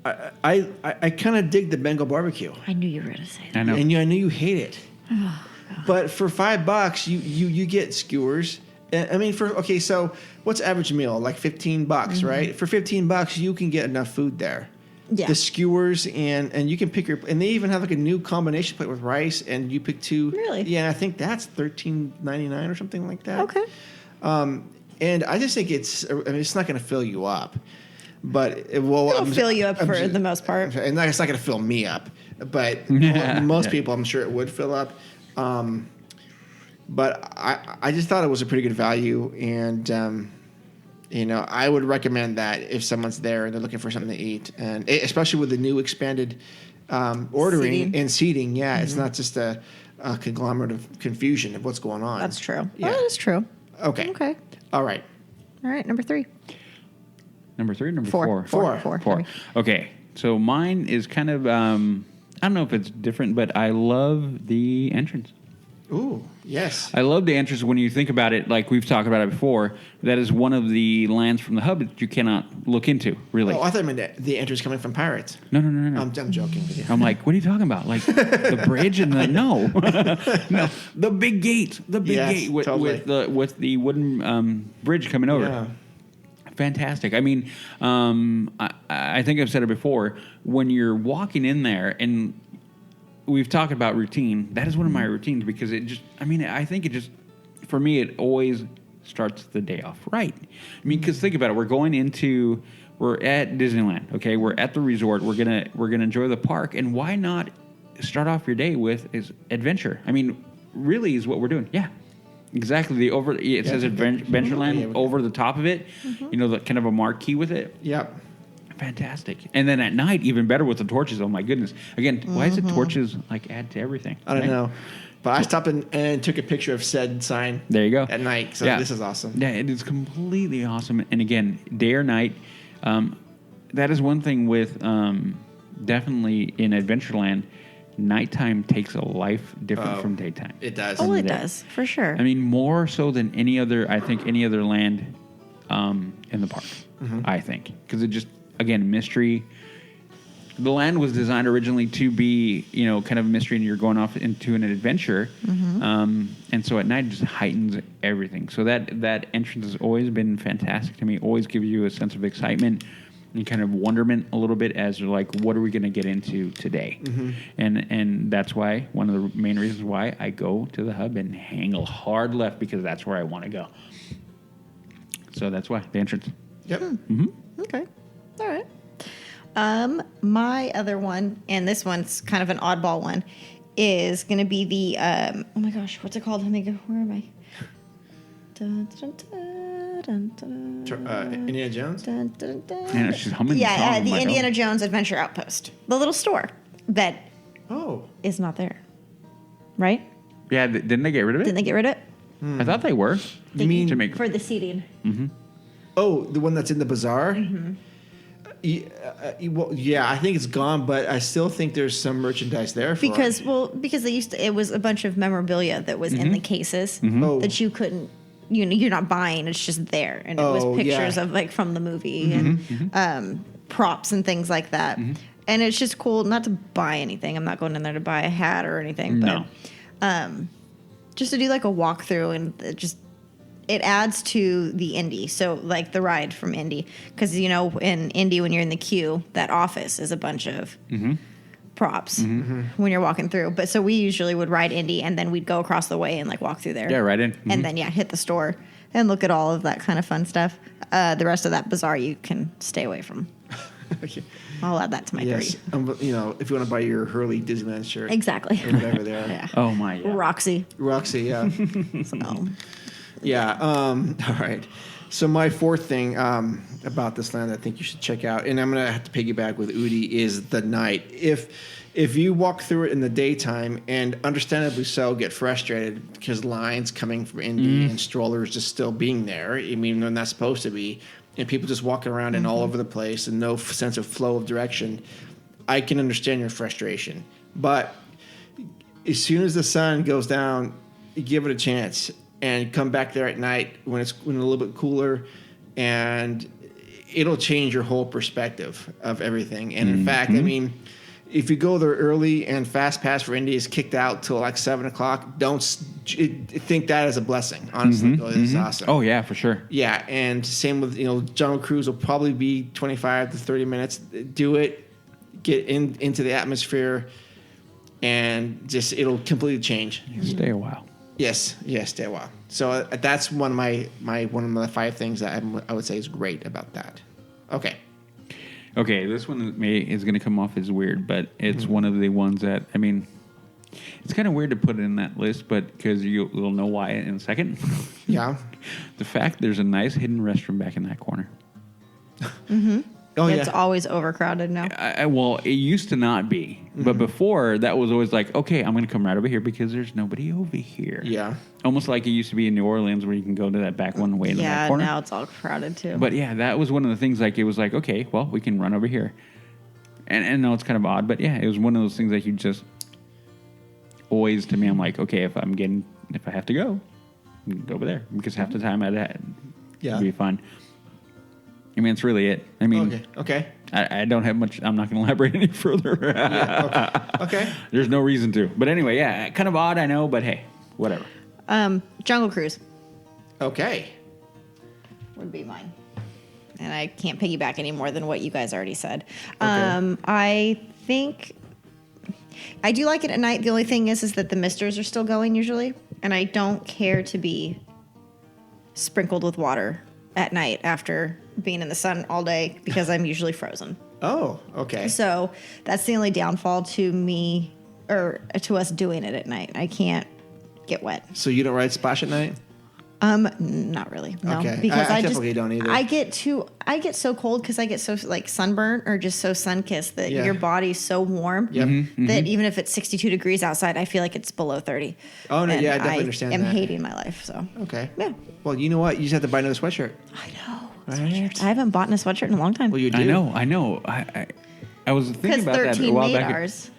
I kind of dig the Bengal barbecue. I knew you were going to say that. I know. And I knew you hate it. But for $5, you get skewers. I mean, so what's average meal? Like $15, right? For $15, you can get enough food there. Yeah. The skewers and you can pick and they even have like a new combination plate with rice and you pick 2. Really? Yeah, I think that's $13.99 or something like that. Okay. And I just think it's not going to fill you up, but It'll fill you up for the most part. And it's not going to fill me up, but most people, I'm sure it would fill up. But I just thought it was a pretty good value, and I would recommend that if someone's there and they're looking for something to eat, and especially with the new expanded ordering and seating. Yeah, it's not just a conglomerate of confusion of what's going on. That's true. Yeah. That is true. Okay. All right. All right, number 3. Number 3 or number Four. 4? Four. Okay, so mine is kind of, I don't know if it's different, but I love the entrance. Ooh, yes. I love the entrance when you think about it, like we've talked about it before. That is one of the lands from the hub that you cannot look into, really. Oh, I thought you meant the entrance coming from Pirates. No. I'm joking with you. I'm like, what are you talking about? Like the bridge and the no, the big gate, gate with the wooden bridge coming over. Yeah. Fantastic. I mean, I think I've said it before. When you're walking in there, and we've talked about routine, that is one of my routines because I think it just, for me, it always starts the day off right. I mean, because think about it. We're at Disneyland, okay? We're at the resort. We're gonna enjoy the park, and why not start off your day with adventure? I mean, really is what we're doing. Yeah. Exactly. It says Adventureland over the top of it. The kind of a marquee with it. Yep. Fantastic. And then at night, even better with the torches. Oh my goodness! Again, why is it torches like add to everything? I don't know. But I stopped and took a picture of said sign. There you go. At night. So this is awesome. Yeah, it is completely awesome. And again, day or night, that is one thing with definitely in Adventureland. Nighttime takes a life different from daytime. It does. Oh, it does for sure. I mean, more so than any other land in the park. I think because it just mystery. The land was designed originally to be, kind of a mystery, and you're going off into an adventure. And so at night, it just heightens everything. So that entrance has always been fantastic to me. Always gives you a sense of excitement and kind of wonderment a little bit as you're like, what are we going to get into today? And that's why, one of the main reasons why I go to the hub and hang a hard left, because that's where I want to go. So that's why, the entrance. Yep. Okay. All right. My other one, and this one's kind of an oddball one, is going to be the, oh my gosh, what's it called? Let me go, where am I? Dun, dun, dun, dun, dun, Indiana Jones? dun, dun, dun. Yeah, she's humming Yeah, the song. the I'm like, Indiana oh. Jones Adventure Outpost. The little store that is not there. Right? Yeah, didn't they get rid of it? Didn't they get rid of it? I thought they were. You mean to make For the seating. Oh, the one that's in the bazaar? Well, yeah, I think it's gone, but I still think there's some merchandise there. Because they used to, it was a bunch of memorabilia that was in the cases that you couldn't, you're not buying. It's just there, and it was pictures of like from the movie and props and things like that. And it's just cool not to buy anything. I'm not going in there to buy a hat or anything, but just to do like a walkthrough, and it adds to the Indy. So like the ride from Indy, because in Indy when you're in the queue, that office is a bunch of props when you're walking through. But so we usually would ride Indy, and then we'd go across the way and like walk through there. Yeah, right in. And then hit the store and look at all of that kind of fun stuff. The rest of that bazaar you can stay away from. Okay. I'll add that to my 3. If you want to buy your Hurley Disneyland shirt. Exactly. Or whatever they are. Yeah. Oh my God. Roxy, yeah. So. Yeah. All right. So my fourth thing about this land I think you should check out, and I'm going to have to piggyback with Udi, is the night. If you walk through it in the daytime, and understandably so, get frustrated because lines coming from Indy and strollers just still being there, I mean, they're not supposed to be, and people just walking around and all over the place and no sense of flow of direction, I can understand your frustration. But as soon as the sun goes down, give it a chance. And come back there at night when it's a little bit cooler, and it'll change your whole perspective of everything. And in fact, I mean, if you go there early and Fast Pass for Indy is kicked out till like 7 o'clock, don't think that as a blessing. Honestly, it's awesome. Oh yeah, for sure. Yeah, and same with Jungle Cruise will probably be 25 to 30 minutes. Do it, get into the atmosphere, and just it'll completely change. Stay a while. Yes, stay a while. So that's one of my 5 things that I would say is great about that. Okay, this one is going to come off as weird, but it's one of the ones that, I mean, it's kind of weird to put it in that list, but because you'll know why in a second. Yeah. The fact there's a nice hidden restroom back in that corner. Oh, It's always overcrowded now. Well, it used to not be. But before, that was always like, okay, I'm going to come right over here because there's nobody over here. Yeah. Almost like it used to be in New Orleans where you can go to that back one way in the back corner. Yeah, now it's all crowded too. But yeah, that was one of the things, like, it was like, okay, well, we can run over here. And no, it's kind of odd, but yeah, it was one of those things that you just always, to me, I'm like, okay, if I have to go, I can go over there. Because half the time it'd be fun. I mean, that's really it. I mean, okay. I don't have much. I'm not going to elaborate any further. Okay. There's no reason to. But anyway, yeah, kind of odd, I know, but hey, whatever. Jungle Cruise Okay. would be mine. And I can't piggyback any more than what you guys already said. Okay. I think I do like it at night. The only thing is that the misters are still going usually. And I don't care to be sprinkled with water at night after being in the sun all day because I'm usually frozen. Oh, okay. So that's the only downfall to me or to us doing it at night. I can't get wet. So you don't ride Splash at night? Not really. No, Okay. because I I just typically don't either. I get so cold because I get so like sunburnt or just so sun kissed that your body's so warm that even if it's 62 degrees outside, I feel like it's below 30. Oh no, And yeah, I definitely understand am that. hating my life. So Okay. yeah, Well, you know what? You just have to buy another sweatshirt. I know. Right. I haven't bought a sweatshirt in a long time. Well, you do. I know. I was thinking Because about that a 13 while made back. ours.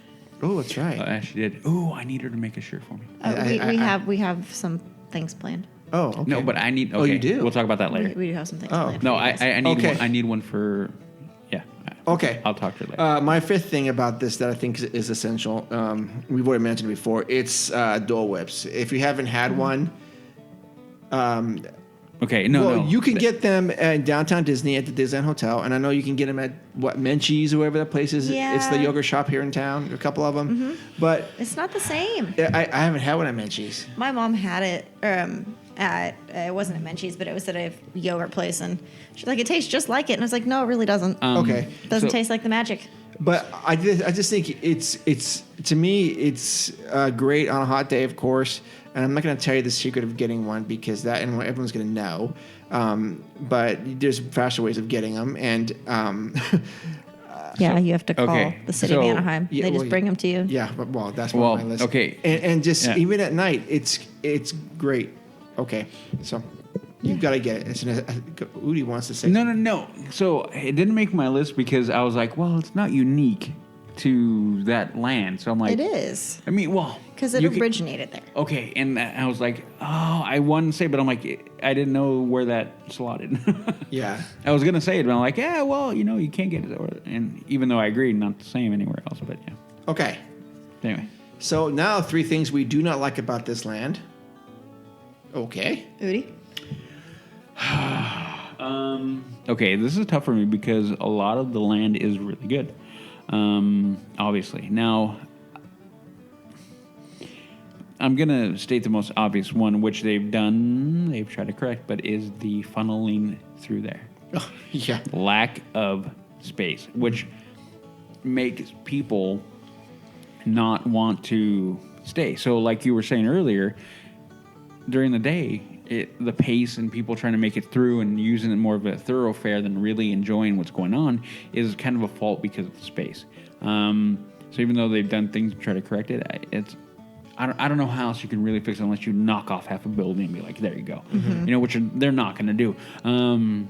Oh, that's right. She did. Oh, I need her to make a shirt for me. We have some things planned. Oh, okay. No, but I need. Okay, Oh, you do? We'll talk about that later. We do have some things Oh. planned. No, for you guys. I need Okay. one. I need one for. Yeah. Okay. I'll talk to her later. My fifth thing about this that I think is essential, we've already mentioned it before, it's Dole Whips. If you haven't had one, Okay, no. you can get them at downtown Disney at the Disneyland Hotel, and I know you can get them at Menchie's or whatever that place is. Yeah. It's the yogurt shop here in town, a couple of them. But It's not the same. I haven't had one at Menchie's. My mom had it at it wasn't at Menchie's, but it was at a yogurt place, and she's like, "It tastes just like it," and I was like, "No, it really doesn't. Okay. It doesn't taste like the magic." But I just think it's to me it's great on a hot day, of course. And I'm not going to tell you the secret of getting one because that and everyone's going to know. But there's faster ways of getting them, and Yeah, you have to call okay, the city of so- Anaheim. Yeah, they just well, bring them to you. yeah. Well, that's one on my list. okay. And just Yeah. even at night, it's great. Okay, so you've got to get it. Udi wants to say No. So it didn't make my list because I was like, well, it's not unique to that land. So I'm like, It is I mean, well, because it you could- originated there. Okay, and I was like, oh, I wanted to say, but I'm like, I didn't know where that slotted. Yeah. I was gonna say it, but I'm like, yeah, well, you can't get it, and even though I agree, not the same anywhere else, but yeah. Okay. Anyway, So now 3 things we do not like about this land. Okay. Udi? okay, this is tough for me because a lot of the land is really good. Obviously, now I'm gonna state the most obvious one, which they've tried to correct, but is the funneling through there. Oh, yeah. Lack of space, which makes people not want to stay. So, like you were saying earlier, during the day, the pace and people trying to make it through and using it more of a thoroughfare than really enjoying what's going on is kind of a fault because of the space. So even though they've done things to try to correct it, I don't know how else you can really fix it unless you knock off half a building and be like, there you go. Which they're not going to do.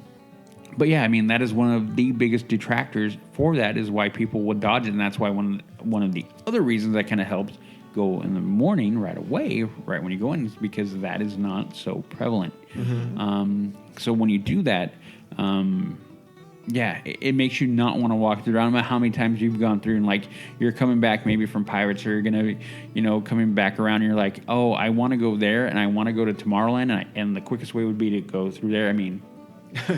But yeah, I mean, that is one of the biggest detractors for that is why people would dodge it. And that's why one of the other reasons that kind of helps go in the morning right away, right when you go in, is because that is not so prevalent. So when you do that, yeah, it makes you not want to walk through. I don't know how many times you've gone through and like you're coming back maybe from Pirates or you're going to, coming back around and you're like, oh, I want to go there and I want to go to Tomorrowland. And the quickest way would be to go through there. I mean,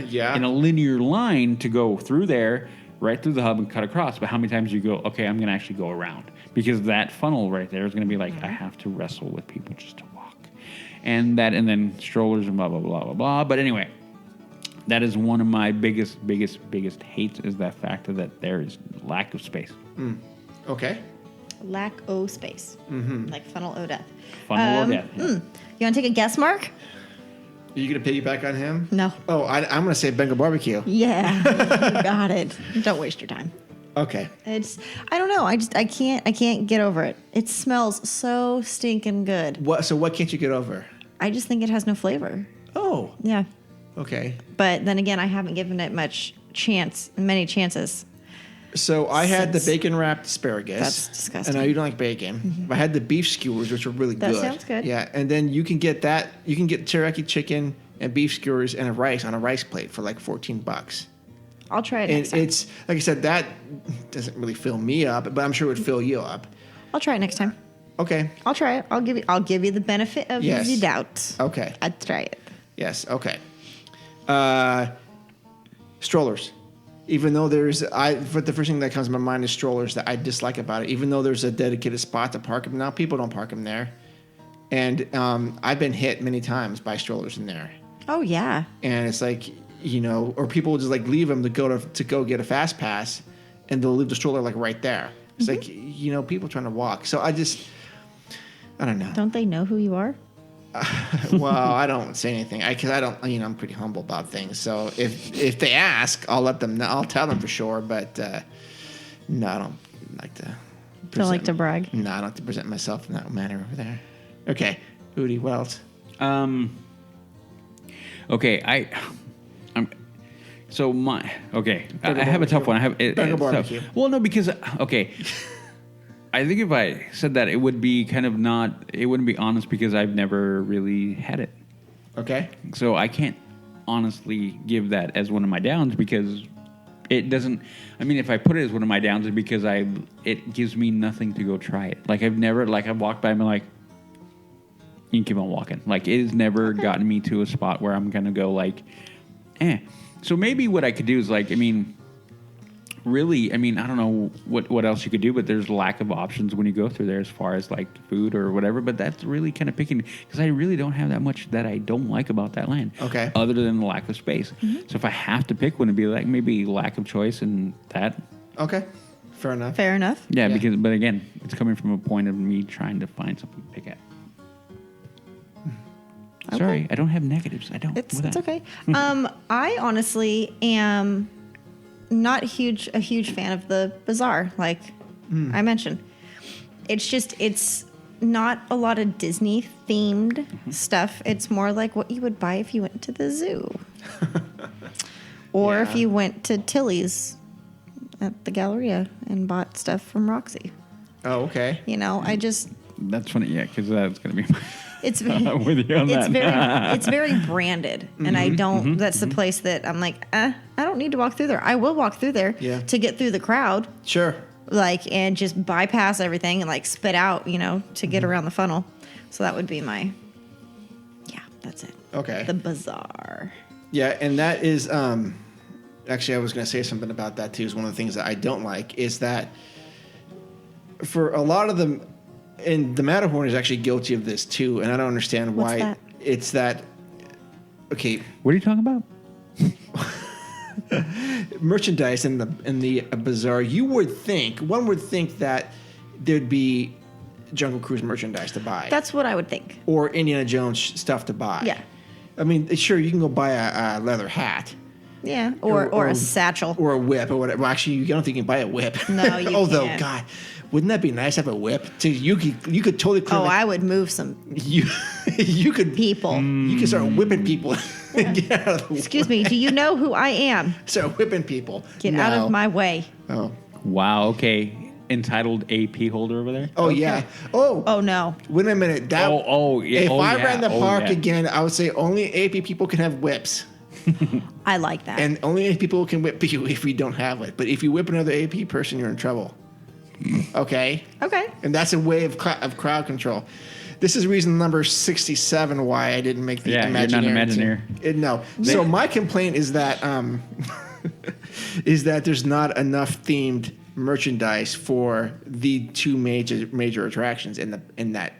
Yeah. in a linear line to go through there, right through the hub and cut across. But how many times you go, okay, I'm going to actually go around. Because that funnel right there is going to be like, I have to wrestle with people just to walk. And then strollers and blah, blah, blah, blah, blah. But anyway, that is one of my biggest hates is that factor that there is lack of space. Okay. Lack o space. Like funnel o death. Funnel of death. Yeah. You want to take a guess, Mark? Are you going to piggyback on him? No. Oh, I'm going to say Bengal barbecue. Yeah, you got it. Don't waste your time. Okay. I don't know. I can't get over it. It smells so stinking good. So what can't you get over? I just think it has no flavor. Oh. Yeah. Okay. But then again, I haven't given it many chances. So I had the bacon wrapped asparagus. That's disgusting. And I don't like bacon. I had the beef skewers, which are really good. That sounds good. Yeah, and then you can get that. You can get teriyaki chicken and beef skewers and a rice on a rice plate for like $14. I'll try it And next time. it's like I said, that doesn't really fill me up, but I'm sure it would fill you up. I'll try it next time. Okay. I'll try it. I'll give you the benefit of Yes. the doubt. Okay. I'd try it. Yes. Okay. Strollers. Even though but the first thing that comes to my mind is strollers that I dislike about it. Even though there's a dedicated spot to park them now, people don't park them there. And I've been hit many times by strollers in there. Oh yeah. And it's like, or people will just like leave them to go get a fast pass, and they'll leave the stroller like right there. It's like, people trying to walk. So I don't know. Don't they know who you are? Well, I don't say anything because I don't. I'm pretty humble about things. So if they ask, I'll let them know. I'll tell them for sure. But no, I don't like to. Don't like to brag. No, I don't like to present myself in that manner over there. Okay, Udi, what else? Okay, I have a tough one. I have barbecue. Well, no, because I think if I said that, it would be it wouldn't be honest because I've never really had it. Okay. So I can't honestly give that as one of my downs because it doesn't. I mean, if I put it as one of my downs, it's because it gives me nothing to go try it. Like I've walked by and been like, you can keep on walking. Like it has never gotten me to a spot where I'm gonna go like, eh. So maybe what I could do is really, I don't know what else you could do, but there's lack of options when you go through there as far as like food or whatever. But that's really kind of picking because I really don't have that much that I don't like about that land. Okay. Other than the lack of space. Mm-hmm. So if I have to pick one, it'd be like maybe lack of choice and that. Okay. Fair enough. Yeah, but again, it's coming from a point of me trying to find something to pick at. Okay. Sorry, I don't have negatives. I don't. It's okay. I honestly am not a huge fan of the bazaar, like I mentioned. It's not a lot of Disney themed stuff. It's more like what you would buy if you went to the zoo. Or if you went to Tilly's at the Galleria and bought stuff from Roxy. Oh, okay. That's funny, yeah, because that's going to be it's very, with you on it's very branded, and I don't. That's the place that I'm like, I don't need to walk through there. I will walk through there to get through the crowd. Sure. And just bypass everything and spit out, to get around the funnel. So that would be my. Yeah, that's it. Okay. The bazaar. Yeah, and that is actually I was going to say something about that too. Is one of the things that I don't like is that for a lot of them. And the Matterhorn is actually guilty of this too, and I don't understand why. What's that? It's that. Okay. What are you talking about? Merchandise in the bazaar. One would think that there'd be Jungle Cruise merchandise to buy. That's what I would think. Or Indiana Jones stuff to buy. Yeah. I mean, sure, you can go buy a leather hat. Yeah, or a satchel. Or a whip or whatever. Well, actually, I don't think you can buy a whip. No, you Although, can't. God, wouldn't that be nice to have a whip? So you could totally clear. Oh, I would move some. You could people. You could start whipping people. Yeah. Get out of the Excuse way. me. Do you know who I am? Start whipping people. Get out of my way. Oh. Wow. Okay. Entitled AP holder over there. Oh yeah. Oh no. Wait a minute. That. Oh yeah. If I yeah. ran the park again, I would say only AP people can have whips. I like that. And only AP people can whip you if we don't have it. But if you whip another AP person, you're in trouble. Okay. Okay. And that's a way of crowd control. This is reason number 67 why I didn't make the Imagineer. You're not an Imagineer. No. So my complaint is that there's not enough themed merchandise for the two major attractions in that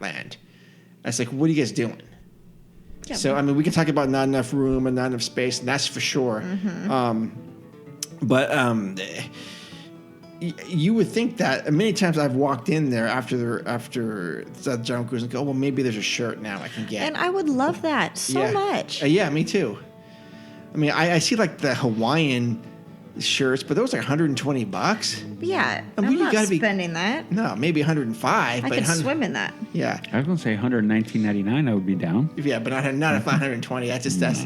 land. It's like, what are you guys doing? Yeah, so I mean, we can talk about not enough room and not enough space, and that's for sure. Mm-hmm. You would think that many times I've walked in there after the Jungle Cruise and go, well, maybe there's a shirt now I can get. And I would love that so much. Yeah, me too. I mean, I see like the Hawaiian shirts, but those are like $120. Yeah, I'm not spending that. No, maybe 105. I but could swim in that. Yeah, I was gonna say $119.99. I would be down. Yeah, but not if 120. That's just that's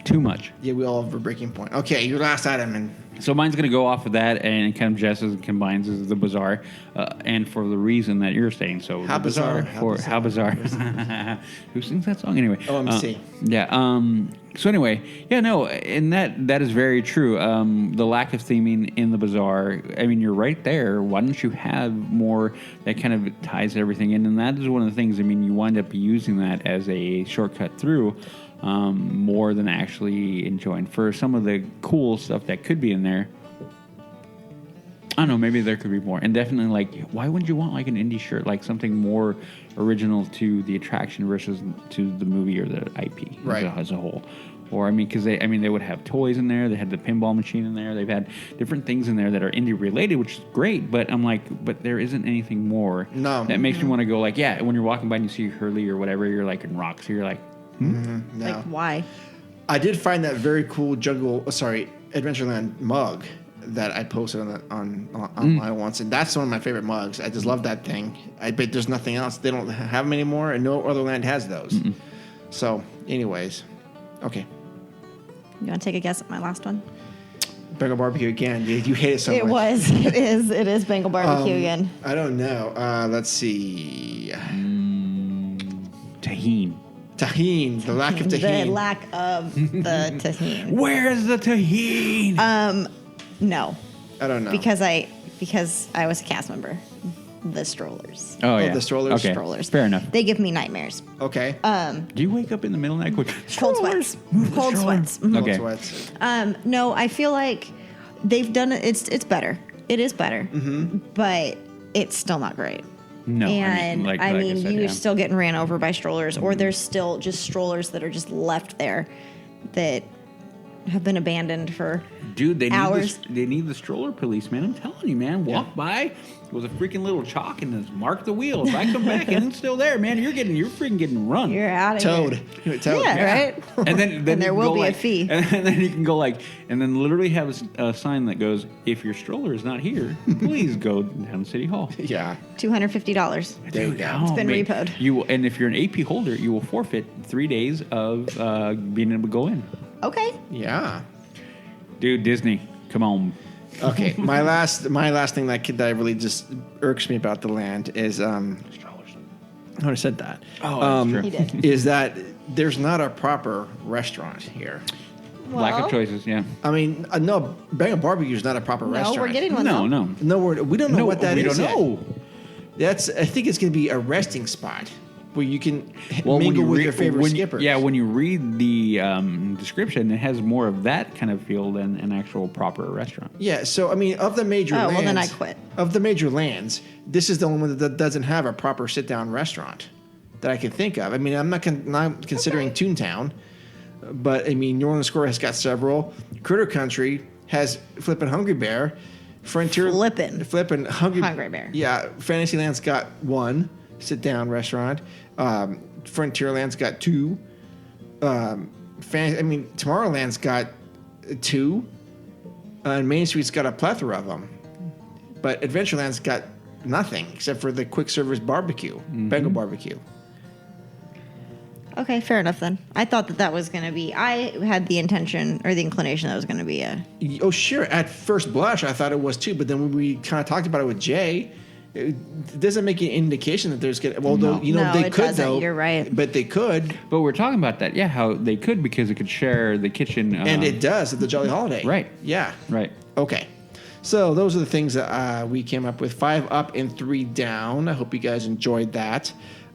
too much. Yeah, we all have a breaking point. Okay, your last item and. So mine's going to go off of that and kind of Jess's combines as the bazaar, and for the reason that you're saying. So how the bizarre! How bizarre! Who sings that song anyway? OMC. Yeah. So anyway, no, and that is very true. The lack of theming in the bazaar. I mean, you're right there. Why don't you have more that kind of ties everything in? And that is one of the things. I mean, you wind up using that as a shortcut through. More than actually enjoying. For some of the cool stuff that could be in there, I don't know, maybe there could be more. And definitely, like, why wouldn't you want, like, an indie shirt? Like, something more original to the attraction versus to the movie or the IP right. as a whole. Or, I mean, because they would have toys in there. They had the pinball machine in there. They've had different things in there that are indie related, which is great. But I'm like, but there isn't anything more that makes me want to go like, yeah, when you're walking by and you see Hurley or whatever, you're like in rocks. You're like, No. Like, why? I did find that very cool Adventureland mug that I posted online once, and that's one of my favorite mugs. I just love that thing. I bet there's nothing else. They don't have them anymore, and no other land has those. So, anyways, okay. You want to take a guess at my last one? Bengal barbecue again. You hate it so much. It is Bengal barbecue again. I don't know. Let's see. Tahini. Tahini. The lack of tahini. The lack of the tahini. Where's the tahini? No. I don't know. Because I was a cast member. The strollers. Oh, yeah. The strollers? Okay. Strollers. Fair enough. They give me nightmares. Okay. Do you wake up in the middle of the night quick? Cold sweats. Cold sweats. Mhm. Okay. Cold sweats. No, I feel like they've done it. It's better. It is better. But it's still not great. No. And I mean, you're still getting ran over by strollers, or there's still just strollers that are just left there that have been abandoned for Dude, they hours. They need the stroller police, man. I'm telling you, man. Walk by with a freaking little chalk and just mark the wheel. If I come back and it's still there, man, you're freaking getting run. You're out of Toad. here. Toad. Yeah, right? And then there will be a fee. And then you can go like, and then literally have a sign that goes, if your stroller is not here, please go down to City Hall. Yeah. $250. There you go. It's been repoed. And if you're an AP holder, you will forfeit 3 days of being able to go in. Okay. Yeah. Dude, Disney, come on. Okay, my last thing that really just irks me about the land is I would have said that. Oh, that's true. He did. Is that there's not a proper restaurant here. Lack of choices, yeah. I mean, no, Bengal barbecue is not a proper restaurant. No, we're getting one. No, though. no. We don't know what that is. We don't know. Yet. I think it's going to be a resting spot where you can Well, mingle with read- your favorite skippers. Yeah, when you read the description, it has more of that kind of feel than an actual proper restaurant. Yeah, so I mean, of the major lands, well, then I quit. Of the major lands, this is the only one that doesn't have a proper sit-down restaurant that I can think of. I mean, I'm not considering Toontown, but I mean, New Orleans Square has got several. Critter Country has Flippin' Hungry Bear. Flippin' Hungry Bear. Yeah, Fantasyland's got one sit-down restaurant. Frontierland's got two. Tomorrowland's got two. And Main Street's got a plethora of them. But Adventureland's got nothing except for the quick service barbecue, Bengal barbecue. Okay, fair enough then. I thought that was going to be... I had the intention or the inclination that was going to be a... Oh, sure. At first blush, I thought it was too. But then when we kind of talked about it with Jay, it doesn't make any indication that there's going to... Although, they could, doesn't. though. You're right. But they could. But we're talking about that. Yeah, how they could because it could share the kitchen. And it does at the Jolly Holiday. Right. Yeah. Right. Okay. So those are the things that we came up with. 5 up and 3 down. I hope you guys enjoyed that.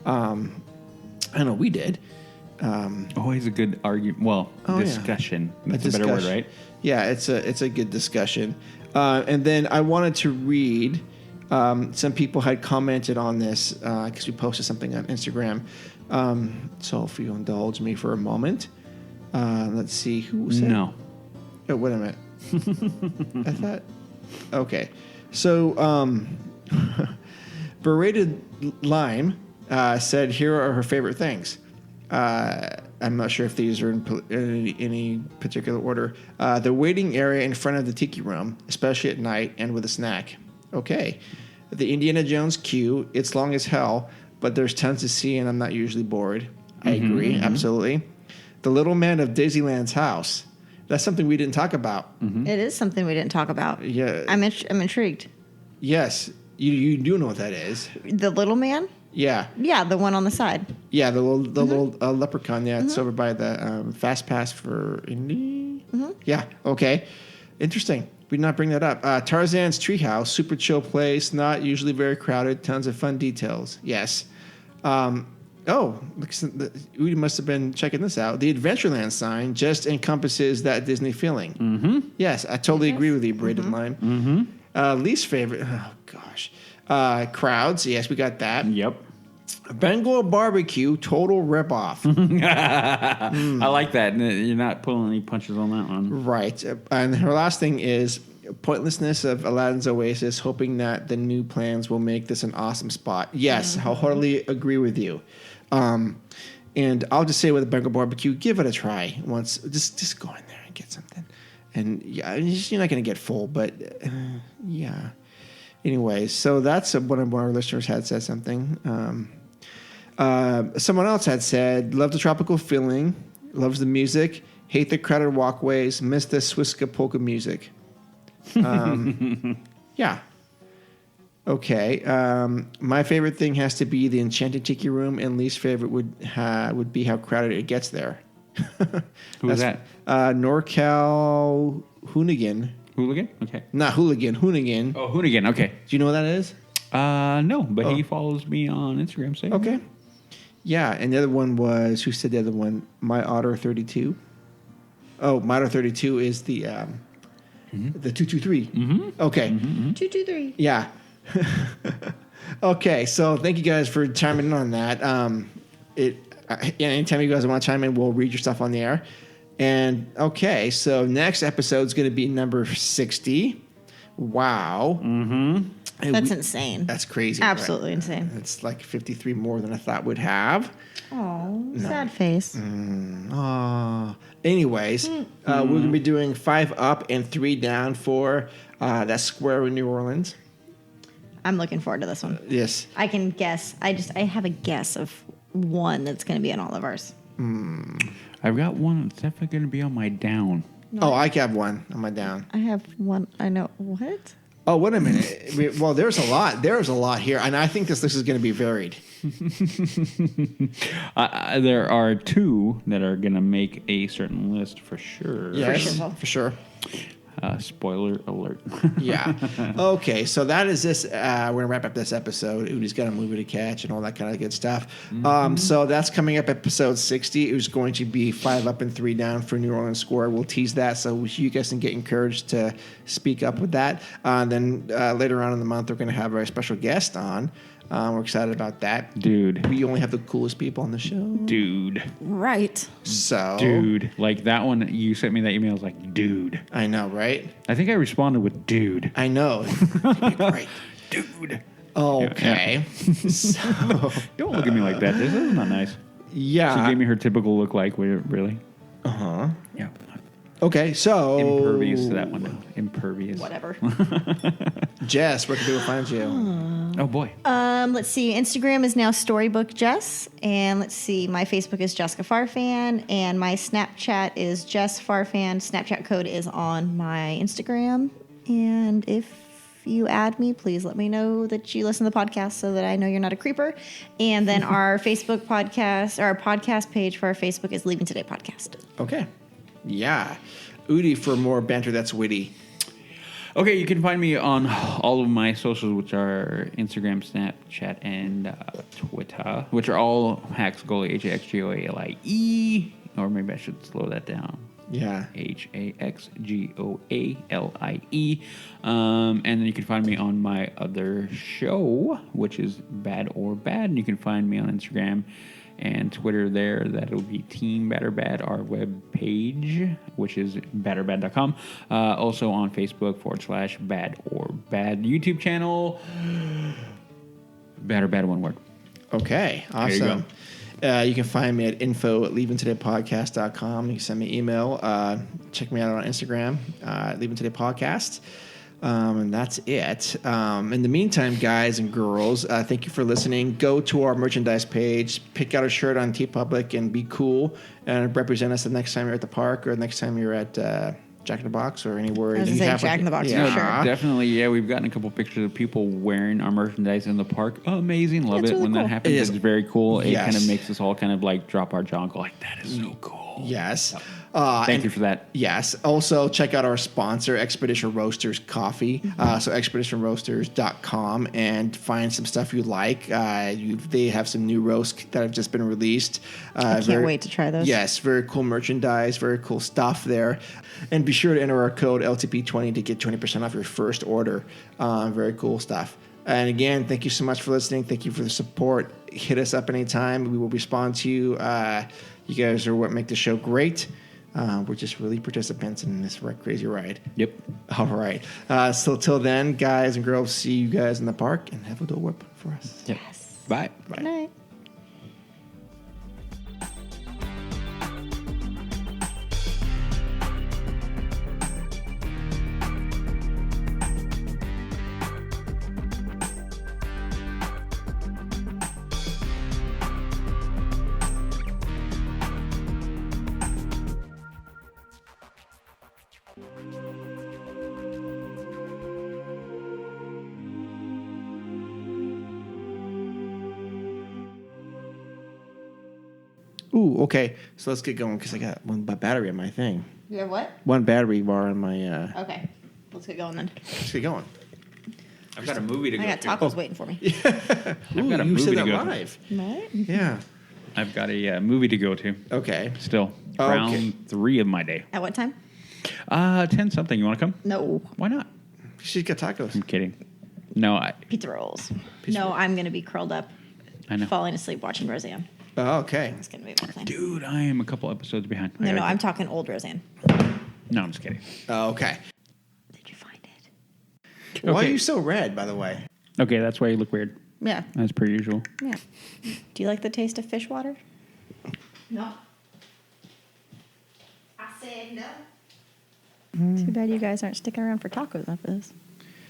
I know we did. Always a good argument. Well, discussion. Yeah. That's a better word, right? Yeah, it's a good discussion. And then I wanted to read. Some people had commented on this because we posted something on Instagram. So if you indulge me for a moment, let's see who said. No. Oh, wait a minute. I thought. Okay, so Berated Lime said, "Here are her favorite things." I'm not sure if these are in any particular order. The waiting area in front of the tiki room, especially at night and with a snack. Okay. The Indiana Jones queue, it's long as hell, but there's tons to see and I'm not usually bored. I agree, absolutely. The Little Man of Disneyland's house. That's something we didn't talk about. It is something we didn't talk about. Yeah. I'm intrigued. Yes. You do know what that is. The little man? Yeah. Yeah, the one on the side. Yeah, the little leprechaun. Yeah, it's over by the Fast Pass for Indy. Yeah, okay. Interesting. We did not bring that up. Tarzan's Treehouse, super chill place, not usually very crowded, tons of fun details. Yes. We must have been checking this out. The Adventureland sign just encompasses that Disney feeling. Yes, I totally agree with you, Braided Lime. Least favorite, oh gosh. Crowds, yes, we got that. Yep. Bengal barbecue, total ripoff. I like that. You're not pulling any punches on that one. Right. And her last thing is pointlessness of Aladdin's Oasis, hoping that the new plans will make this an awesome spot. Yes, I wholeheartedly agree with you. And I'll just say with the Bengal barbecue, give it a try once. Just go in there and get something. And yeah, you're not going to get full, but yeah. Anyways, so that's one of our listeners had said something. Someone else had said, love the tropical feeling, loves the music, hate the crowded walkways, miss the Swiska polka music. Yeah. Okay. My favorite thing has to be the Enchanted Tiki Room, and least favorite would be how crowded it gets there. Who's that? NorCal Hoonigan. Hooligan? Okay. Not Hooligan, Hoonigan. Oh, Hoonigan. Okay. Do you know what that is? No, but he follows me on Instagram. So okay. Yeah, and the other one was, who said the other one? My Otter 32. Oh, My Otter 32 is the 223. Mm-hmm. Okay. 223. Yeah. Okay, so thank you guys for chiming in on that. Anytime you guys want to chime in, we'll read your stuff on the air. And okay, so next episode is going to be number 60. Wow. Mm-hmm. That's insane. That's crazy. Absolutely insane. It's like 53 more than I thought we'd have. Oh, sad face. Anyways, we're going to be doing 5 up and 3 down for that square in New Orleans. I'm looking forward to this one. Yes. I can guess. I have a guess of one that's going to be in all of ours. I've got one that's definitely going to be on my down. No. Oh, I have one on my down. I have one. I know. What? Oh, wait a minute. Well, there's a lot. There's a lot here, and I think this list is going to be varied. There are 2 that are going to make a certain list for sure. Yes, for sure. Spoiler alert. Yeah. Okay, so that is this. We're going to wrap up this episode. Udi's got a movie to catch and all that kind of good stuff. So that's coming up episode 60. It was going to be 5 up and 3 down for New Orleans Square. We'll tease that so you guys can get encouraged to speak up with that. Then later on in the month, we're going to have a special guest on. We're excited about that. Dude. We only have the coolest people on the show. Dude. Right. So. Dude. Like that one, you sent me that email. I was like, dude. I know, right? I think I responded with dude. I know. Right. Dude. Okay. Yeah. So. Don't look at me like that. This is not nice. Yeah. She gave me her typical look like, really? Uh-huh. Yeah. Okay, so... Impervious to that one now. Impervious. Whatever. Jess, where can people find you? Oh, boy. Let's see. Instagram is now Storybook Jess. And let's see. My Facebook is Jessica Farfan. And my Snapchat is Jess Farfan. Snapchat code is on my Instagram. And if you add me, please let me know that you listen to the podcast so that I know you're not a creeper. And then our Facebook podcast, or our podcast page for our Facebook is Leaving Today Podcast. Okay. Yeah. Udi for more banter that's witty. Okay, you can find me on all of my socials, which are Instagram, Snapchat, and Twitter, which are all Haxgolie, HAXGOALIE. Or maybe I should slow that down. Yeah. HAXGOALIE. And then you can find me on my other show, which is Bad or Bad. And you can find me on Instagram and Twitter there. That'll be Team Bad or Bad, our web page, which is badorbad.com. Also on Facebook /Bad or Bad. YouTube channel, Bad or Bad, one word. Okay, awesome. You can find me at info@leavingtodaypodcast.com. You can send me an email. Check me out on Instagram, Leaving Today Podcast. And that's it. In the meantime, guys and girls, thank you for listening. Go to our merchandise page, pick out a shirt on TeePublic, and be cool and represent us the next time you're at the park or the next time you're at Jack in the Box or anywhere. I was going to say Jack in the Box, for sure. Definitely, yeah. We've gotten a couple pictures of people wearing our merchandise in the park. Oh, amazing. Love it really when that happens. It's very cool. It kind of makes us all kind of like drop our jaw and go like, that is so cool. Yes. Thank you for that. Yes. Also, check out our sponsor, Expedition Roasters Coffee. So expeditionroasters.com and find some stuff you like. They have some new roasts that have just been released. I can't wait to try those. Yes. Very cool merchandise, very cool stuff there. And be sure to enter our code LTP20 to get 20% off your first order. Very cool stuff. And again, thank you so much for listening. Thank you for the support. Hit us up anytime. We will respond to you. You guys are what make the show great. We're just really participants in this crazy ride. Yep. All right. So till then, guys and girls, see you guys in the park, and have a Dole Whip for us. Yep. Bye. Bye. Good night. Ooh, okay. So let's get going because I got one battery on my thing. You have what? One battery bar on my. Okay. Let's get going then. Let's get going. I've got a movie to go I got to. tacos waiting for me. I've got a you movie said to that go to. live. What? Yeah. I've got a movie to go to. Okay. Still. Oh, Round okay. 3 of my day. At what time? 10 something. You want to come? No. Why not? She's got tacos. I'm kidding. No, Pizza rolls. No, I'm going to be curled up, I know. falling asleep watching Roseanne. Oh, okay. That's going to be my plan. Dude, I am a couple episodes behind. No, I'm talking old Roseanne. No, I'm just kidding. Oh, okay. Did you find it? Why are Okay. you so red, by the way? Okay, that's why you look weird. Yeah. As per usual. Yeah. Do you like the taste of fish water? No. I said no. Too bad you guys aren't sticking around for tacos after this.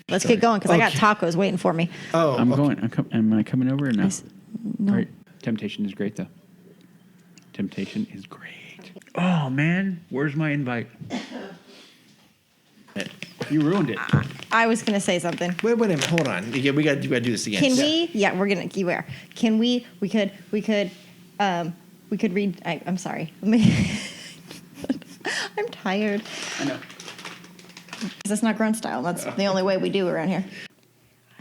Let's get going because I got tacos waiting for me. Oh, I'm okay. going. Am I coming over or no? No. All right. Temptation is great, though. Temptation is great. Oh, man. Where's my invite? You ruined it. I was gonna say something. Wait a minute. Hold on. Yeah, we got to do this again. Can we? Yeah, we're gonna. You are. Can we? We could. We could read. I'm sorry. I'm tired. I know. Because that's not grunt style. That's the only way we do around here.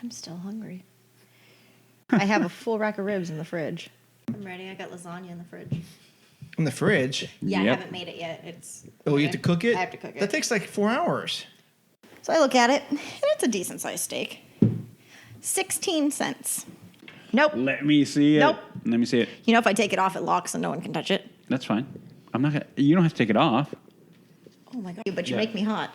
I'm still hungry. I have a full rack of ribs in the fridge. I'm ready. I got lasagna in the fridge. In the fridge? Yeah, Yep. I haven't made it yet. It's. Oh, you have to cook it? I have to cook it. That takes like 4 hours. So I look at it, and it's a decent sized steak. 16 cents. Nope. Let me see it. Nope. Let me see it. You know, if I take it off, it locks and no one can touch it. That's fine. I'm not gonna. You don't have to take it off. Oh my God. But you Yeah. make me hot.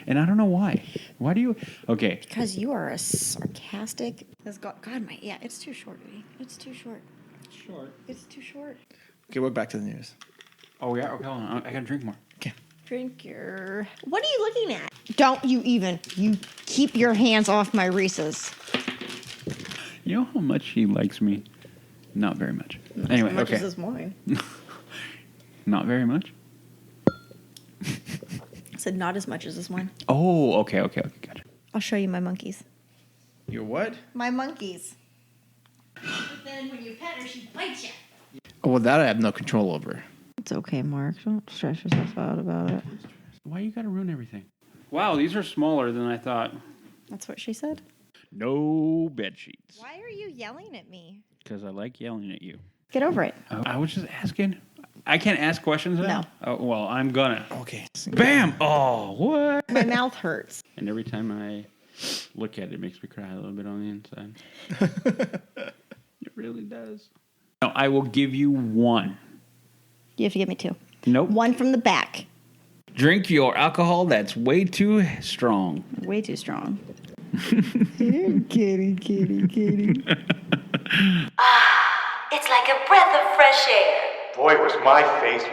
And I don't know why. Why do you? Okay. Because you are a sarcastic. God, my. Yeah, it's too short, Eddie. It's too short. Short. It's too short. Okay, we're back to the news. Oh yeah. Okay. Hold on. I gotta drink more. Okay. Drink your. What are you looking at? Don't you even. You keep your hands off my Reese's. You know how much he likes me? Not very much. Anyway. How much Okay. is this wine? Not very much. I said not as much as this wine. Oh. Okay. Gotcha. I'll show you my monkeys. Your what? My monkeys. But then when you pet her, she bites you. Oh, well, that I have no control over. It's okay, Mark. Don't stress yourself out about it. Why you gotta ruin everything? Wow, these are smaller than I thought. That's what she said. No bed sheets. Why are you yelling at me? Because I like yelling at you. Get over it. I was just asking. I can't ask questions now? No. Oh, well, I'm gonna. Okay. Bam! Oh, what? My mouth hurts. And every time I look at it, it makes me cry a little bit on the inside. It really does. No, I will give you one. You have to give me 2. Nope. One from the back. Drink your alcohol that's way too strong. Way too strong. Kitty. It's like a breath of fresh air. Boy, was my face